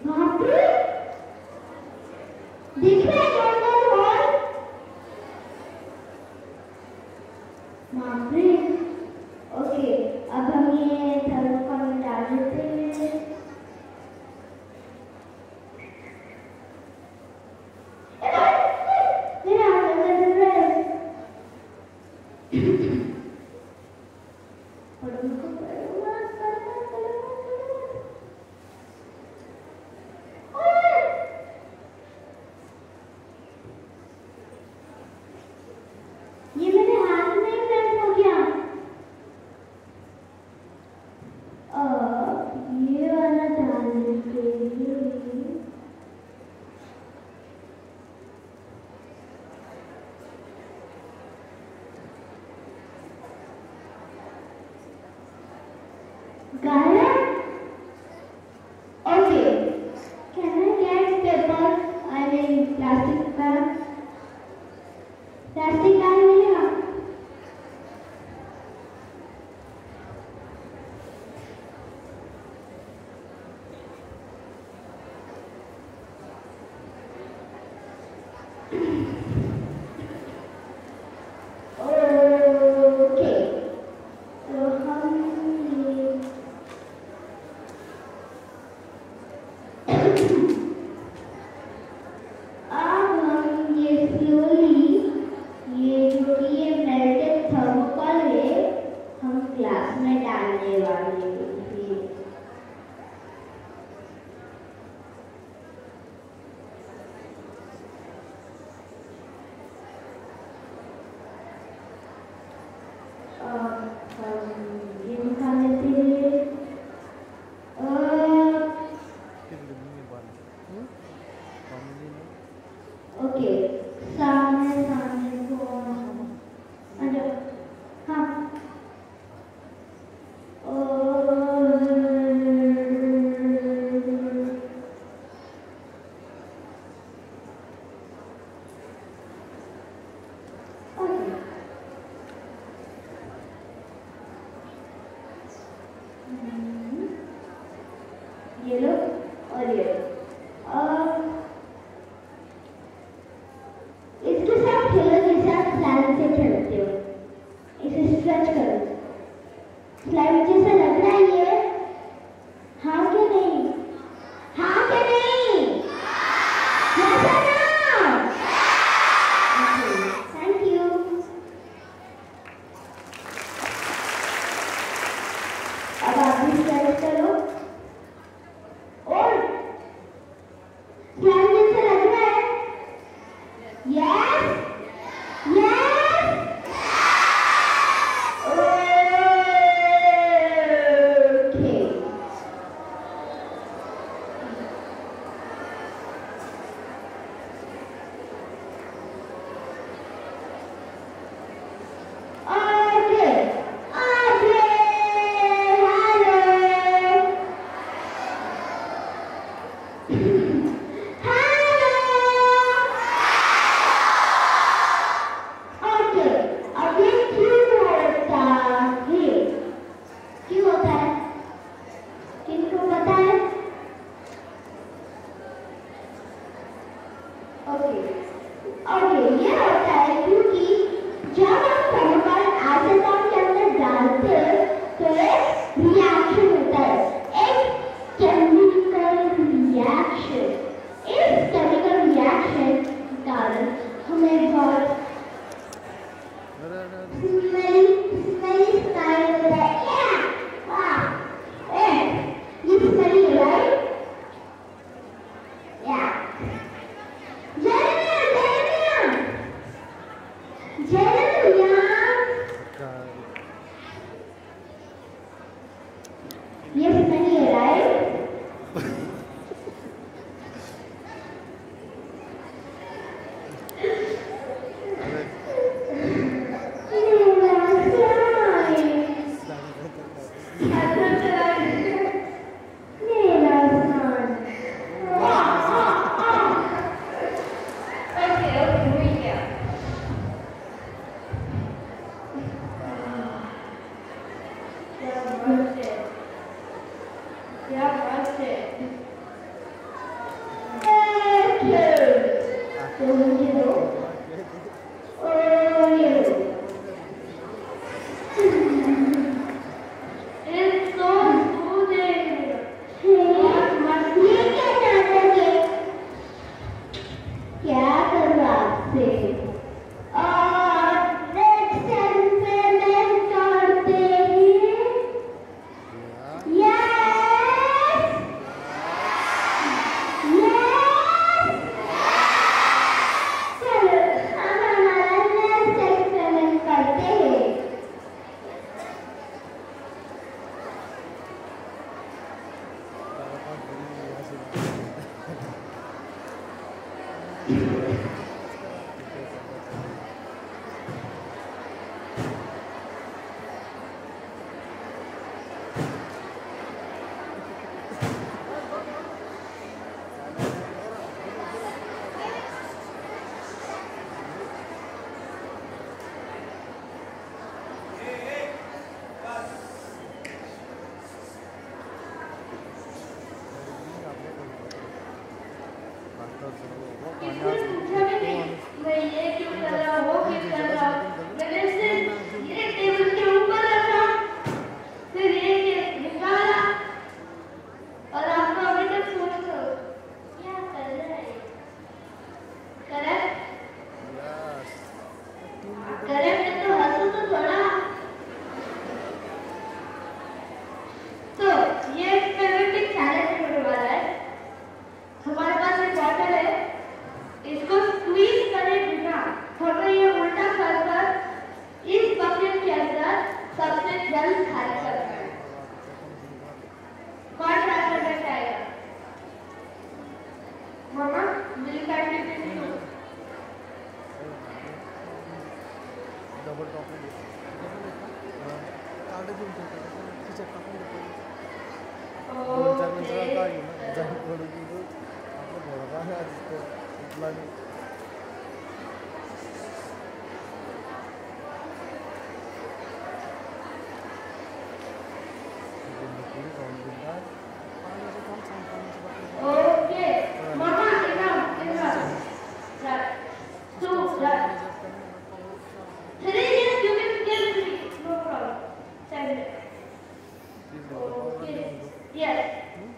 E: बाप रे, दिख रहा है येलो और येलो। इसके साथ खेलो जैसे आप स्लाइम से खेलते हो। इसे स्ट्रेच करो। स्लाइम जैसा लग रहा है ये? हाँ क्या नहीं? हाँ क्या नहीं? Yes or no? Okay, thank you. अब आप भी स्ट्रेच करो। और स्लाइम जैसा लग रहा है? Yes? Yes? Okay. Okay. Audrey, hello. Okay, अब ये क्यों होता है? क्यों होता है? किनको पता है? ओके, ये होता है क्योंकि जब हम केमिकल एसीटोन के अंदर डालते हैं तो एक रिएक्शन होता है, एक केमिकल रिएक्शन। इस केमिकल रिएक्शन के कारण हमें बहुत smelly smell होता है। Yeah, wow, you smelly, right? Yeah. Jeremiah. ये smelly है, right?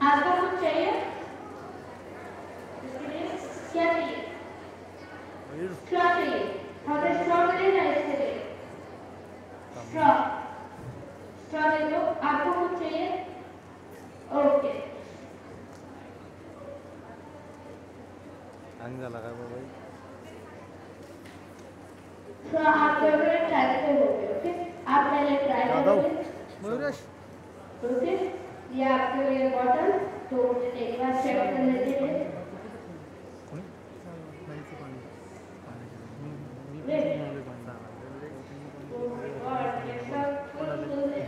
B: आपको कुछ चाहिए? इसके लिए क्या चाहिए? स्ट्रॉ चाहिए। हमें स्ट्रॉ मिलेगा इसके लिए। स्ट्रॉ स्ट्रॉ दे दो। आपको कुछ चाहिए? ओके।
F: अंगा लगा हुआ भाई।
B: तो आप फेवरेट ट्राई करोगे, ओके? आप पहले ट्राई करोगे।
F: मयूरेश
B: ओके, ये आपके लिए बॉटल, तो एक बार चेक कर लेते हैं। और ये सब फुल है।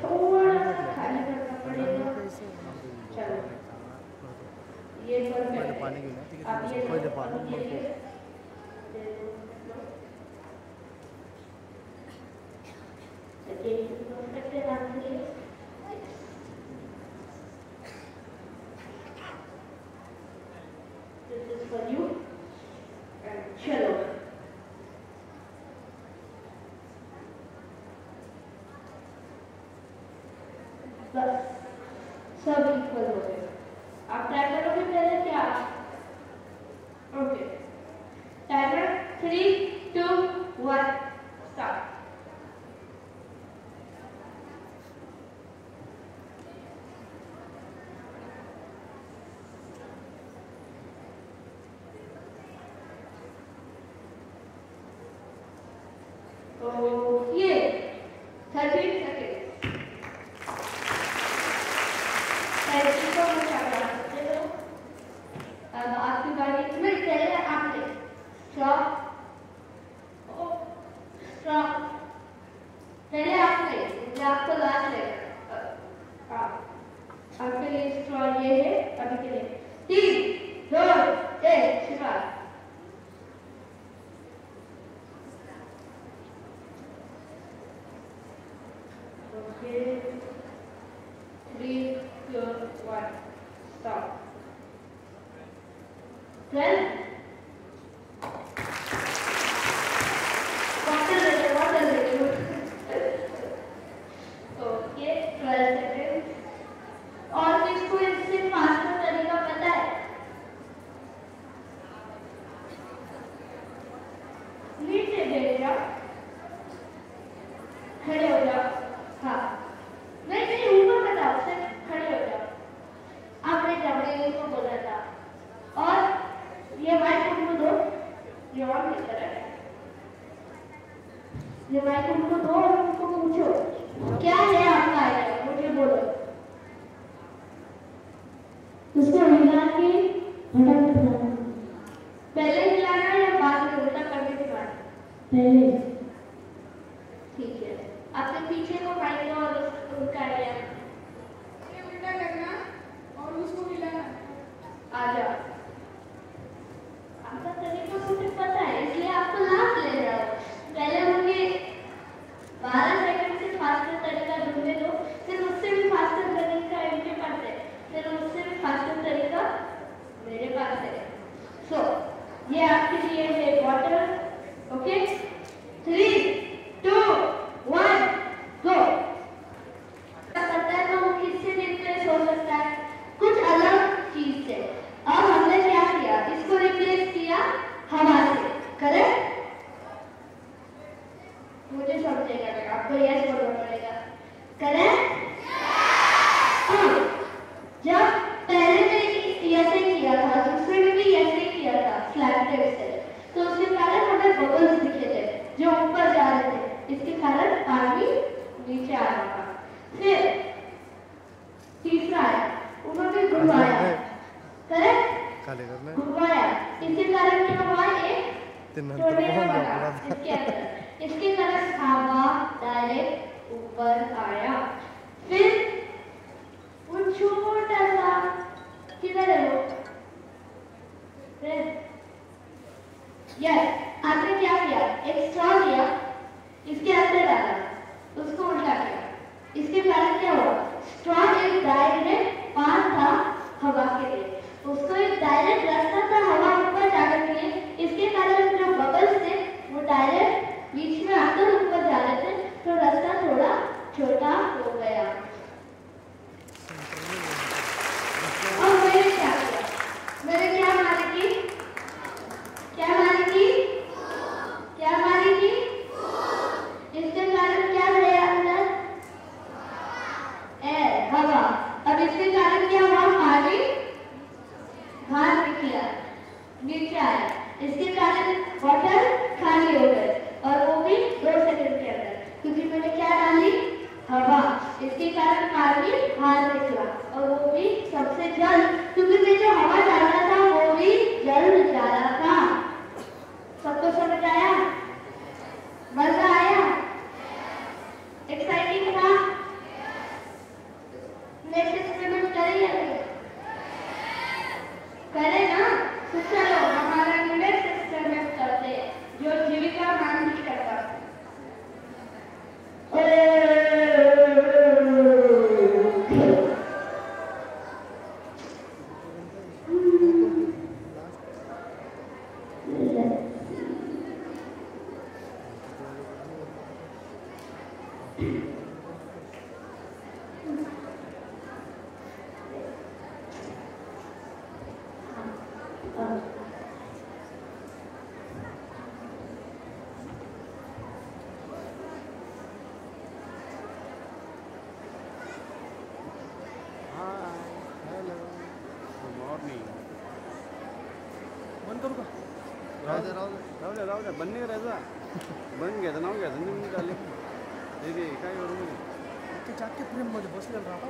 B: थोड़ा सा खाली करना पड़ेगा। चलो, ये परफेक्ट है।
F: पानी की
B: अब ये
F: पहले पानी
B: अब ये दे दो। ये परफेक्ट है आपके लिए। This is for you. And चलो। बस सब इक्वल हो गए। आप ट्राई करोगे पहले क्या? Okay, timer 3, 2, 1 start. ये 13 सेकेंड। अब आपकी बारी में पहले आपने स्ट्रॉ पहले आपने जो आपको लास्ट है आपके लिए स्ट्रॉ ये है अभी के लिए 3, 2, 1 शुरुआत। Okay 3, 2, 1 stop। 12 water ले लो। Okay 12 second. और किसको इससे फास्ट तरीका पता है? नीचे बैठ जाओ, खड़े हो जाओ। हाँ नहीं नहीं, ऊपर बताओ, सिर्फ खड़े हो जाओ। आपने जबड़े को बोला था। और ये माइक उनको दो, ये ऑन नहीं कर रहा है। ये माइक उनको दो और उनको पूछो क्या है आपका आइडिया, मुझे बोलो।
E: उसको हिला के फटाफट बनाना।
B: पहले हिलाना है या बाद में उल्टा करने के बाद?
E: पहले।
B: ठीक है, अपने पीछे को माइक दो और उनका आइडिया उल्टा करना और उसको हिलाना। आ जाओ।
E: आपका तरीका मुझे पता है, इसलिए आपको लास्ट ले रहा हूँ। पहले मुझे 12 सेकंड से फास्टर तरीका ढूंढने दो, फिर उससे भी फास्टर तरीका इनके पास है, फिर उससे भी फास्टर तरीका मेरे पास है। सो ये आपके लिए है बॉटल। ओके 3, 2, 1 गो। पता है तो वो किससे रिप्लेस हो सकता है? कुछ अलग चीज से। अब हमने क्या किया? इसको रिप्लेस किया हवा से, करेक्ट? मुझे समझेगा नहीं, आपको यस बोलना पड़ेगा, करेक्ट? जब पहले में ऐसे किया था, दूसरे में भी ऐसे किया था फ्लैट टेप से, तो उसके कारण हमें बबल्स दिखे थे जो ऊपर जा रहे थे, इसके कारण पानी नीचे आ रहा था। फिर तीसरा है, उन्होंने घुमाया, करेक्ट?
F: खाली करना
E: घुमाया, इसके कारण क्या हुआ? एक
F: तिन्नंतर
E: टोर्नेडो
F: बहुत
E: बना
F: बड़ा था।
E: इसके अंदर। इसके कारण हवा डायरेक्ट ऊपर आया। फिर वो छोटा सा किधर है वो? यस, आपने क्या किया? एक स्ट्रॉ लिया, इसके अंदर डाला, उसको उल्टा किया। इसके कारण क्या हुआ? स्ट्रॉ एक डायरेक्ट पास था हवा के लिए, उसको एक डायरेक्ट रास्ता था हवा ऊपर जाने के लिए। इसके कारण जो बबल्स थे वो डायरेक्ट बीच में आकर ऊपर जा रहे थे, तो रास्ता थोड़ा इसके कारण कारगिल हार निकला और वो भी सबसे जल्द, क्योंकि मैं जो हवा डाल रहा था वो भी जल्द जा रहा था। सबको समझ आया? मजा आया? एक्साइटिंग था? नेक्स्ट एक्सपेरिमेंट करेंगे? करें ना? तो चलो हमारा नेक्स्ट एक्सपेरिमेंट करते हैं जो जीविका मैम भी करता है।
F: राहू द्या बंद नाही करायचा. बंद घ्यायचं नाव घ्यायचं निघून झाले ते काय करू म्हणजे
G: जागतिक फ्रेम मध्ये बसलेला राहता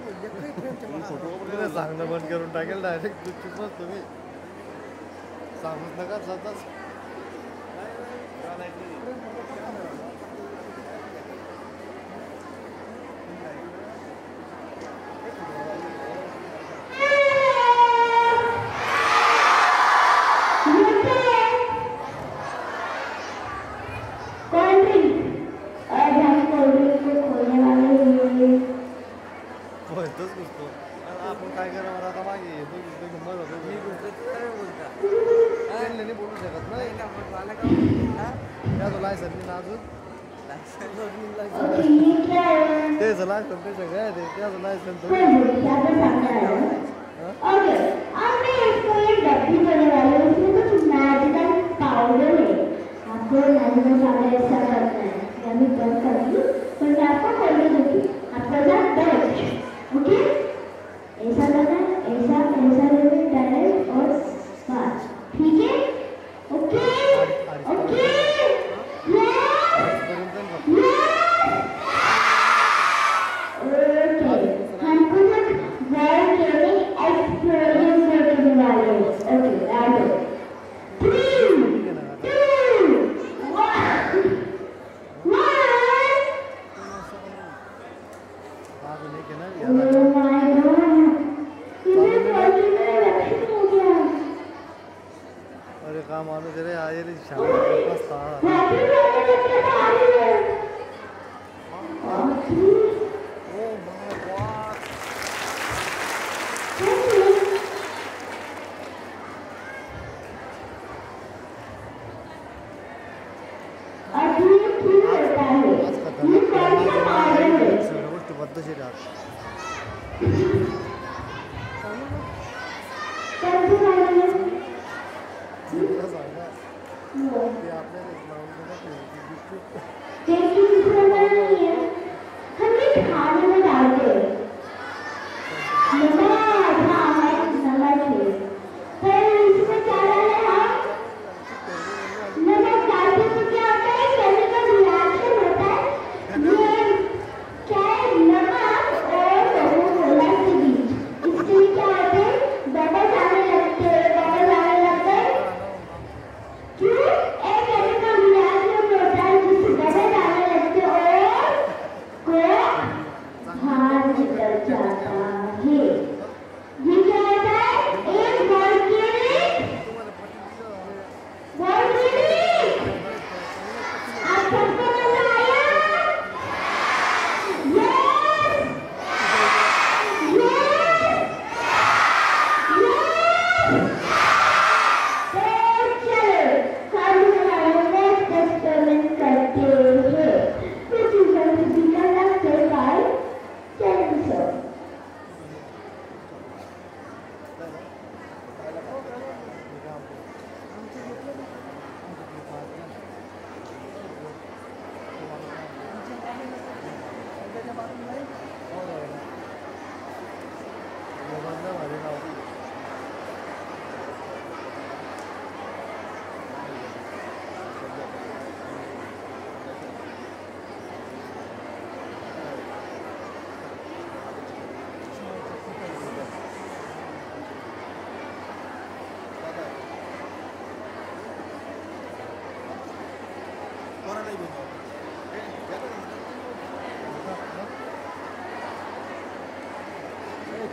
F: फोटो चांगलं बंद करून टाकेल डायरेक्ट चुपच तुम्ही सांगूच नका स्वतःच आपण काय करा मला आता मागे गंमत होतो मी बोलू शकत नाही त्याचं लायसन मी अजून त्याचं लायसन ते सगळं आहे ते त्याचं लायसन
E: ओके ऐसा करना है, ऐसा ऐसा लेना डायरेक्ट और फास्ट, ठीक है? ओके ओके हमको ना वर्ड ट्रेनिंग एक्सपीरियंस करने वाले हैं। ओके राइट 3 2
F: अरे काम माणूस रे आये रे शाळा गोष्टी पद्धतशीर
E: खाने में डालते हैं फिर इसमें क्या डाले हम नमक डालते तो क्या होता है केमिकल रिएक्शन होता है ये क्या है नमक और कोला के बीच इससे क्या होता है बबल्स आने लगते हैं क्यों एक केमिकल रिएक्शन होता है जिससे बबल्स आने लगते हैं और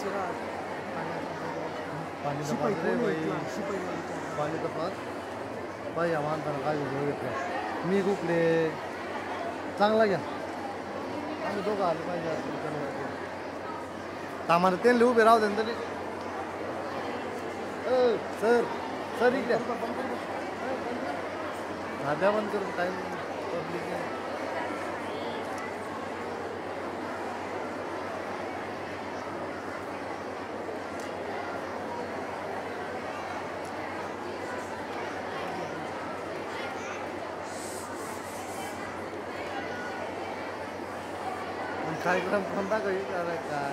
G: चिराग
F: पाणी
G: शिपाई
F: तपास रे
G: कोण
F: बाई
G: इथला? शिपाई वालीचा.
F: पाणी तपास बाई या माणसानं काय व्हिडिओ घेतला मी कुठले चांगला घ्या आम्ही दोघं आलो पाहिजे आम्हाला ते उभे राहू दे ना तरी सर सर इकडे साध्या बंद करून टाईम पब्लिक कार्यक्रम कोणता काही काय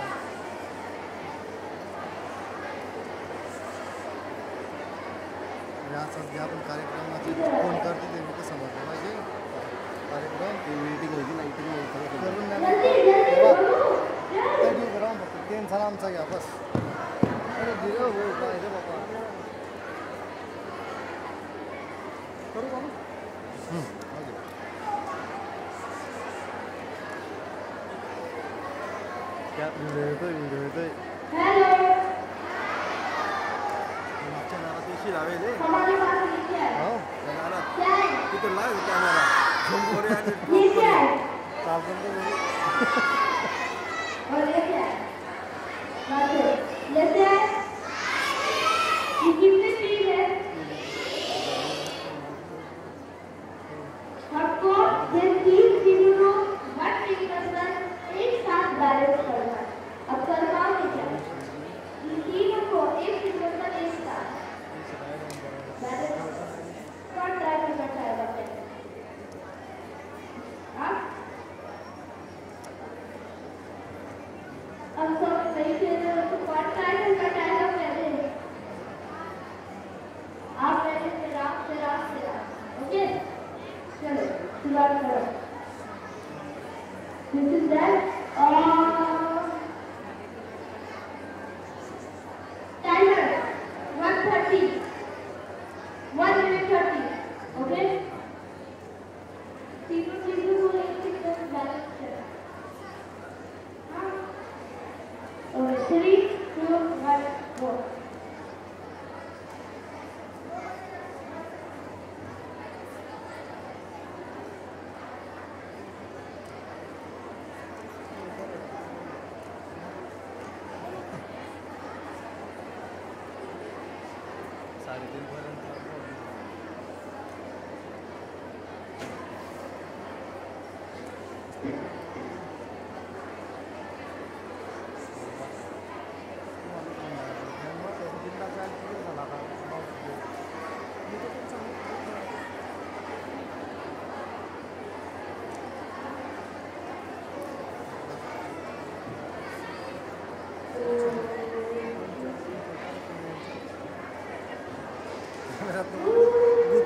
F: या सध्या आपण कार्यक्रमाचे फोन करते ते कसं समजलं पाहिजे कार्यक्रम ते वेटिंग होती लाईटिंग करून राहून फक्त टेन झाला आमचा घ्या बस अरे दिलं हो काय रे बाबा करू का क्या व्हिडिओ येतोय
E: हेलो
F: मागच्या नारात दिवशी लावेल
E: हमारे पास नीचे है
F: हो
E: क्या है
F: तिथं लाईव्ह कॅमेरा
E: ये क्या है
F: चालतं
E: और ये क्या है जैसे ये कितने चीज है आपको ये तीन चीजों को हर चीज का एक साथ बैलेंस करना है अब करना है क्या इन तीनों को एक चीज का एक साथ बैलेंस कौन ट्राई करना चाहेगा आप अब सब सही खेल रहे हो तो कौन ट्राई करना चाहेगा पहले आप पहले फिर आप ओके चलो शुरुआत करो this is that timer 1:30 1 minute 30 okay तीनों चीजों को एक एक बैलेंस करना हाँ और 3 2 1 go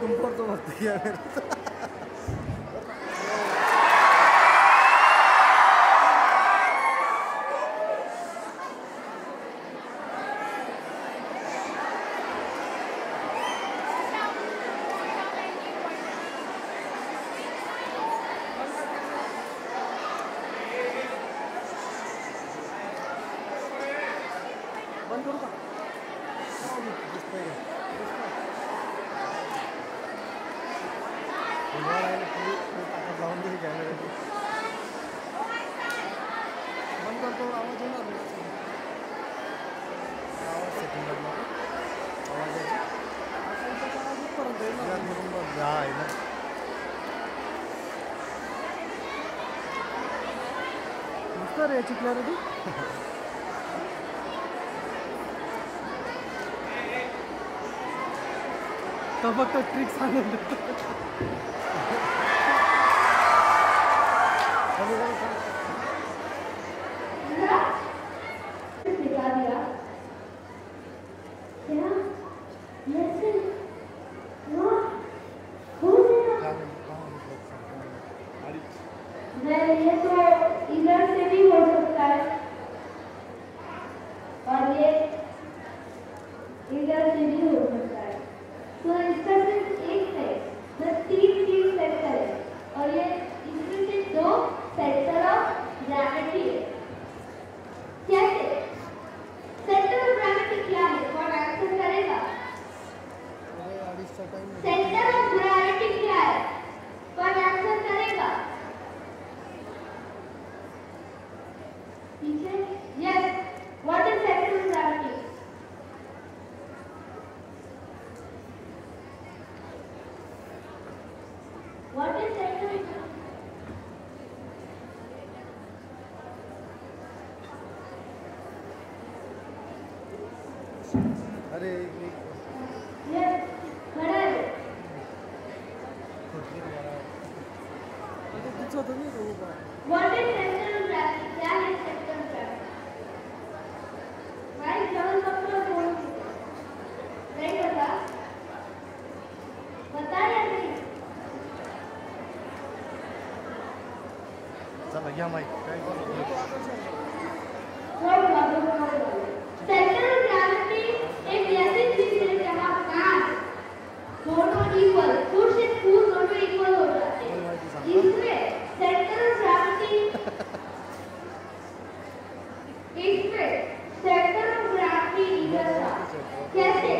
F: तुम पर तो मत किया
G: बंद करू का
F: लावून दिली कॅमेऱ्याची
G: बंद करतो आवाज येणार नाही.
F: आवाज सेटिंग बदला आवाज
G: त्याचा आवाज इथपर्यंत येणार नाही.
F: आहे ना
G: नुसतं रे याची क्लॅरिटी तर फक्त ट्रिक सांगून देतो.
E: सिखा दिया क्या जैसे वाह हो गया नहीं ये तो इधर से भी हो सकता है और ये इधर से भी हो सकता है तो इसका सिर्फ एक है बस 3 चीज सेट करें और ये इसमें से 2 सेट करो Teacher, yes. What is central of gravity? What is central of gravity?
F: अरे
E: Yes. Correct.
G: आता तिचं होतं नाही का उभा
E: What is central of gravity? क्या है central of gravity? Right, double पकड़ो बोल नहीं बता या नहीं?
F: चला घ्या माईक काय
E: सेंटर ऑफ ग्रेविटी एक ऐसी चीज है जहाँ मास दोनों इक्वल पुश एंड पुल दोनों इक्वल हो जाते हैं इसमें सेंटर ऑफ ग्रेविटी इधर था कैसे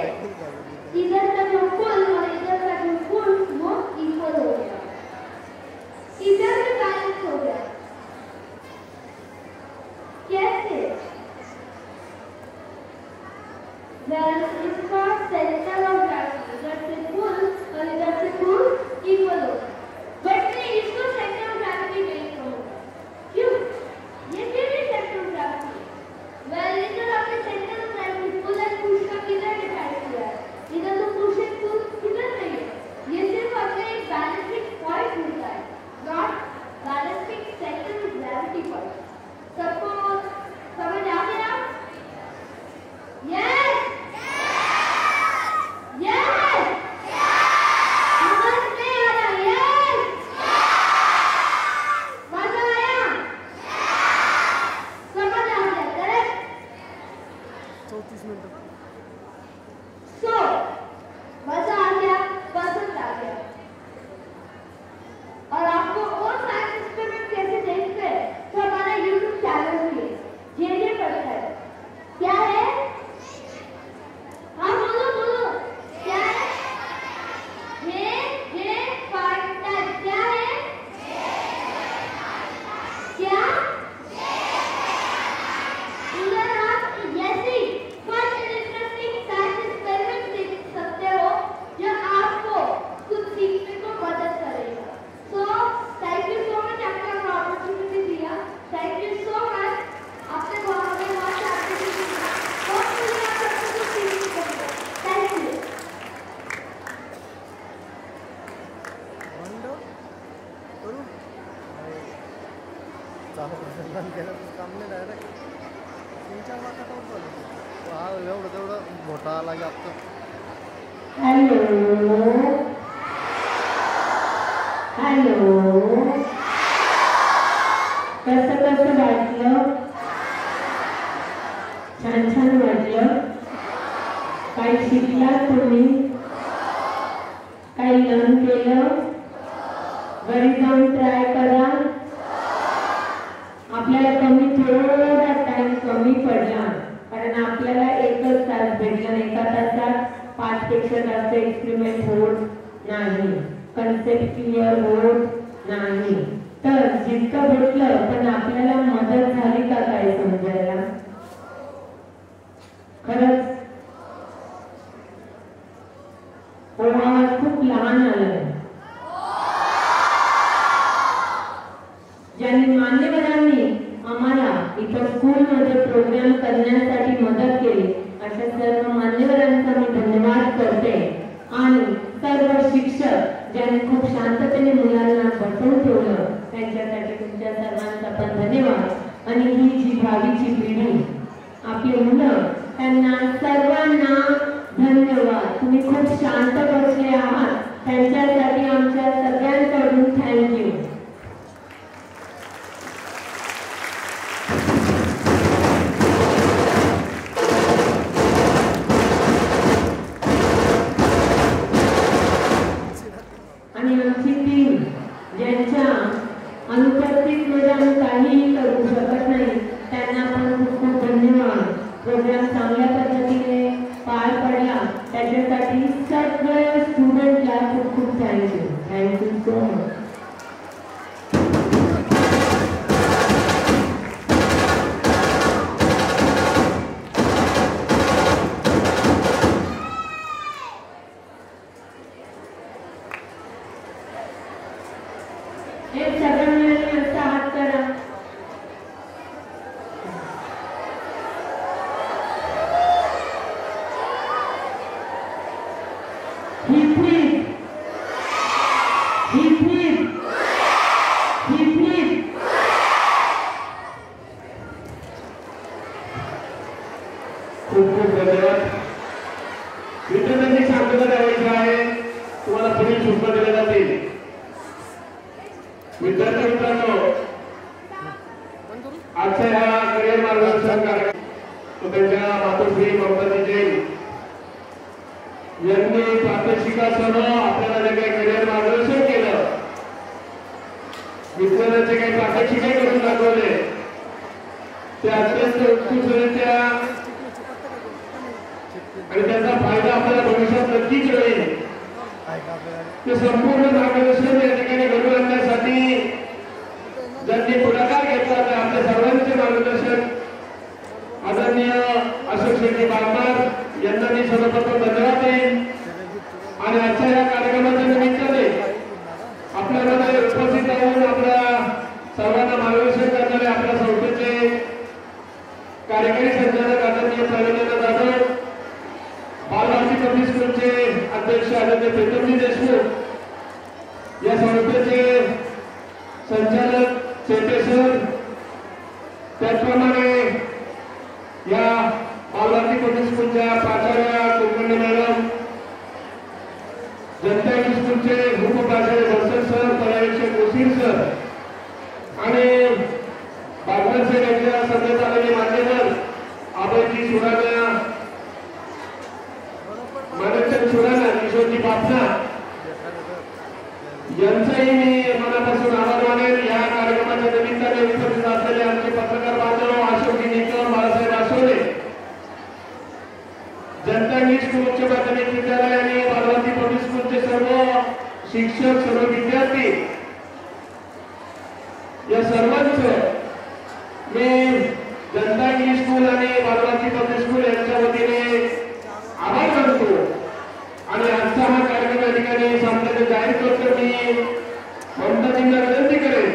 E: इधर का जो पुल और इधर का जो पुल वो इक्वल हो गया इधर में बैलेंस हो गया कैसे Well, it's called center of gravity. इधर से pull और इधर से pull equal होगा. But मैं इसको center of gravity नहीं कहूँगा. क्यों? ये क्यों नहीं center of gravity? Well, इधर आपने center of gravity pull and push का किधर decide किया है? इधर तो push and pull किधर नहीं है? ये सिर्फ आपने एक balancing point होता है, not balancing center of gravity point. सबको समझ आ गया? Yes.
F: काम नाही डायरेक्ट 3-4 लाखात होतं हा एवढं तेवढं मोठा आला की आपलं
C: हॅलो कसं वाटलं छान वाटलं काय शिकला तुम्ही काही लर्न केलं घरी जाऊन ट्राय करा आपल्याला थोडा टाइम कमी पडला कारण आपल्याला एकच तास भेटला एका तासात 5 पेक्षा जास्त एक्सपेरिमेंट होत नाही कन्सेप्ट क्लिअर होत नाही तर जितकं भेटलं पण आपल्याला मदत झाली का काय समजायला खरंच खूप लहान आलं ज्यांनी मान्यवरांनी आम्हाला इतर स्कूलमध्ये प्रोग्राम करण्यासाठी मदत केली अशा सर्व मान्यवरांचा मी धन्यवाद करते आणि सर्व शिक्षक ज्यांनी खूप शांततेने मुलांना बसवून ठेवलं त्यांच्यासाठी तुमच्या सर्वांचा पण धन्यवाद आणि ही जी भावीची पिढी आपली मुलं त्यांना सर्वांना धन्यवाद तुम्ही खूप शांत बसले आहात त्यांच्यासाठी आमच्या सगळ्यांकडून थँक्यू आणि आमची टीम ज्यांच्या अनुपस्थितीमध्ये आम्ही काहीही करू शकत नाही त्यांना पण खूप खूप धन्यवाद प्रोग्राम चांगल्या पद्धतीने पार पडला त्याच्यासाठी सगळ्या स्टुडंटला खूप खूप थँक्यू सो मच
A: खूप खूप धन्यवाद. विद्यार्थ्यांनी सांगण्यात द्यायचे आहे, तुम्हाला पुढील सूचना दिल्या जातील. विद्यार्थी मित्रांनो, आजच्या ह्या करिअर मार्गदर्शन कार्यक्रम त्यांच्या मातोश्री ममताजी जैन यांनी प्रात्यक्षिकासह आपल्याला जे काही करिअर मार्गदर्शन केलं, विद्यार्थ्यांचे काही प्रात्यक्षिके करून दाखवले, ते अत्यंत उत्कृष्टरित्या आणि त्याचा फायदा आपल्याला भविष्यात नक्कीच होईल. ते संपूर्ण मार्गदर्शन या ठिकाणी घडवून आणण्यासाठी ज्यांनी पुढाकार घेतला ते आपल्या सर्वांचे मार्गदर्शन आदरणीय अशोक शेट्टी बागमार यांना मी सर्वप्रथम धन्यवाद देईन. आणि आजच्या या कार्यक्रमाच्या निमित्ताने आपल्यामध्ये उपस्थित राहून आपल्या सर्वांना मार्गदर्शन करणारे आपल्या संस्थेचे कार्यकारी संचालक आदरणीय प्रवीण जाधव, बालभारती पब्लिक स्कूलचे अध्यक्ष आदरणीय प्रीतमजी देशमुख, या संस्थेचे संचालक चेतेश्वर, त्याचप्रमाणे या बालभारती पब्लिक स्कूलच्या प्राचार्य कुलकर्णी मॅडम, जनता इंग्लिश स्कूलचे उपप्राचार्य बर्सन सर, पर्यवेक्षक ओसीर सर आणि बागमार सर यांच्या सभेत आलेले मान्यवर अभयजी सुराणा, मानवचंद सुराणा, किशोरजी बापना यांचाही मी मनापासून आभार मानेन. या कार्यक्रमाच्या निमित्ताने उपस्थित असलेले आमचे पत्रकार बांधव अशोकजी निकम, बाळासाहेब आसोले, जनता इंग्लिश स्कूल उच्च माध्यमिक विद्यालय आणि बालभारती पब्लिक स्कूलचे सर्व शिक्षक, सर्व विद्यार्थी, या सर्वांचं मी जनता इंग्लिश स्कूल आणि बालभारती पब्लिक स्कूल यांच्या वतीने आभार मानतो. आणि आजचा हा कार्यक्रम या ठिकाणी संपल्याचे जाहीर करतो. मी ममताजींना विनंती करेन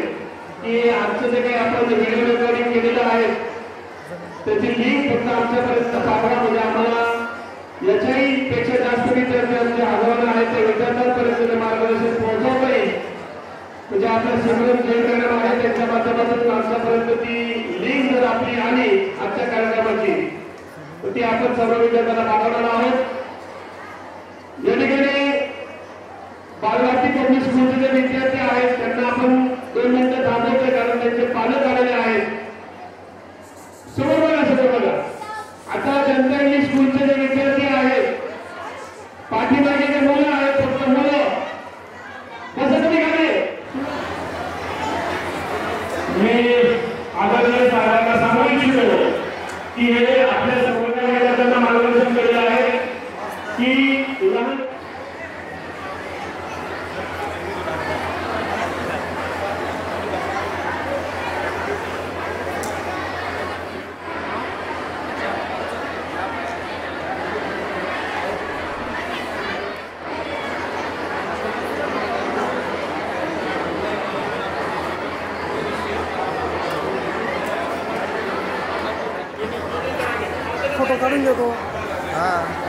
A: की आजचं जे काही आपण व्हिडिओ रेकॉर्डिंग केलेलं आहे त्याची लिंक फक्त आमच्यापर्यंत पाठवा, म्हणजे आम्हाला याच्याही पेक्षा जास्त विद्यार्थी आमचे आव्हानं आहेत ते विद्यार्थ्यांपर्यंत मार्गदर्शन पोहोचवता येईल. म्हणजे आपल्या सिमरन जे मॅडम आहे त्यांच्या माध्यमातून आमच्यापर्यंत ती लिंक जर आपली आली आजच्या कार्यक्रमाची तर ती आपण सर्व विद्यार्थ्यांना पाठवणार आहोत. या ठिकाणी बालभारती पब्लिक स्कूलचे जे विद्यार्थी आहेत त्यांना आपण 2 मिनिटं थांबवतोय, कारण त्यांचे पालक आलेले आहेत. समोर बघा. आता जनता इंग्लिश स्कूलचे जे विद्यार्थी आहेत, पाठीमागे जे मुलं आहेत, फक्त मुलं कसं तुम्ही खाली. मी आदरणीय साहेबांना सांगू इच्छितो की हे आपल्या सर्व विद्यार्थ्यांना मार्गदर्शन केलेलं आहे की उदाहरण
G: फोटो काढून घेतो.
F: हां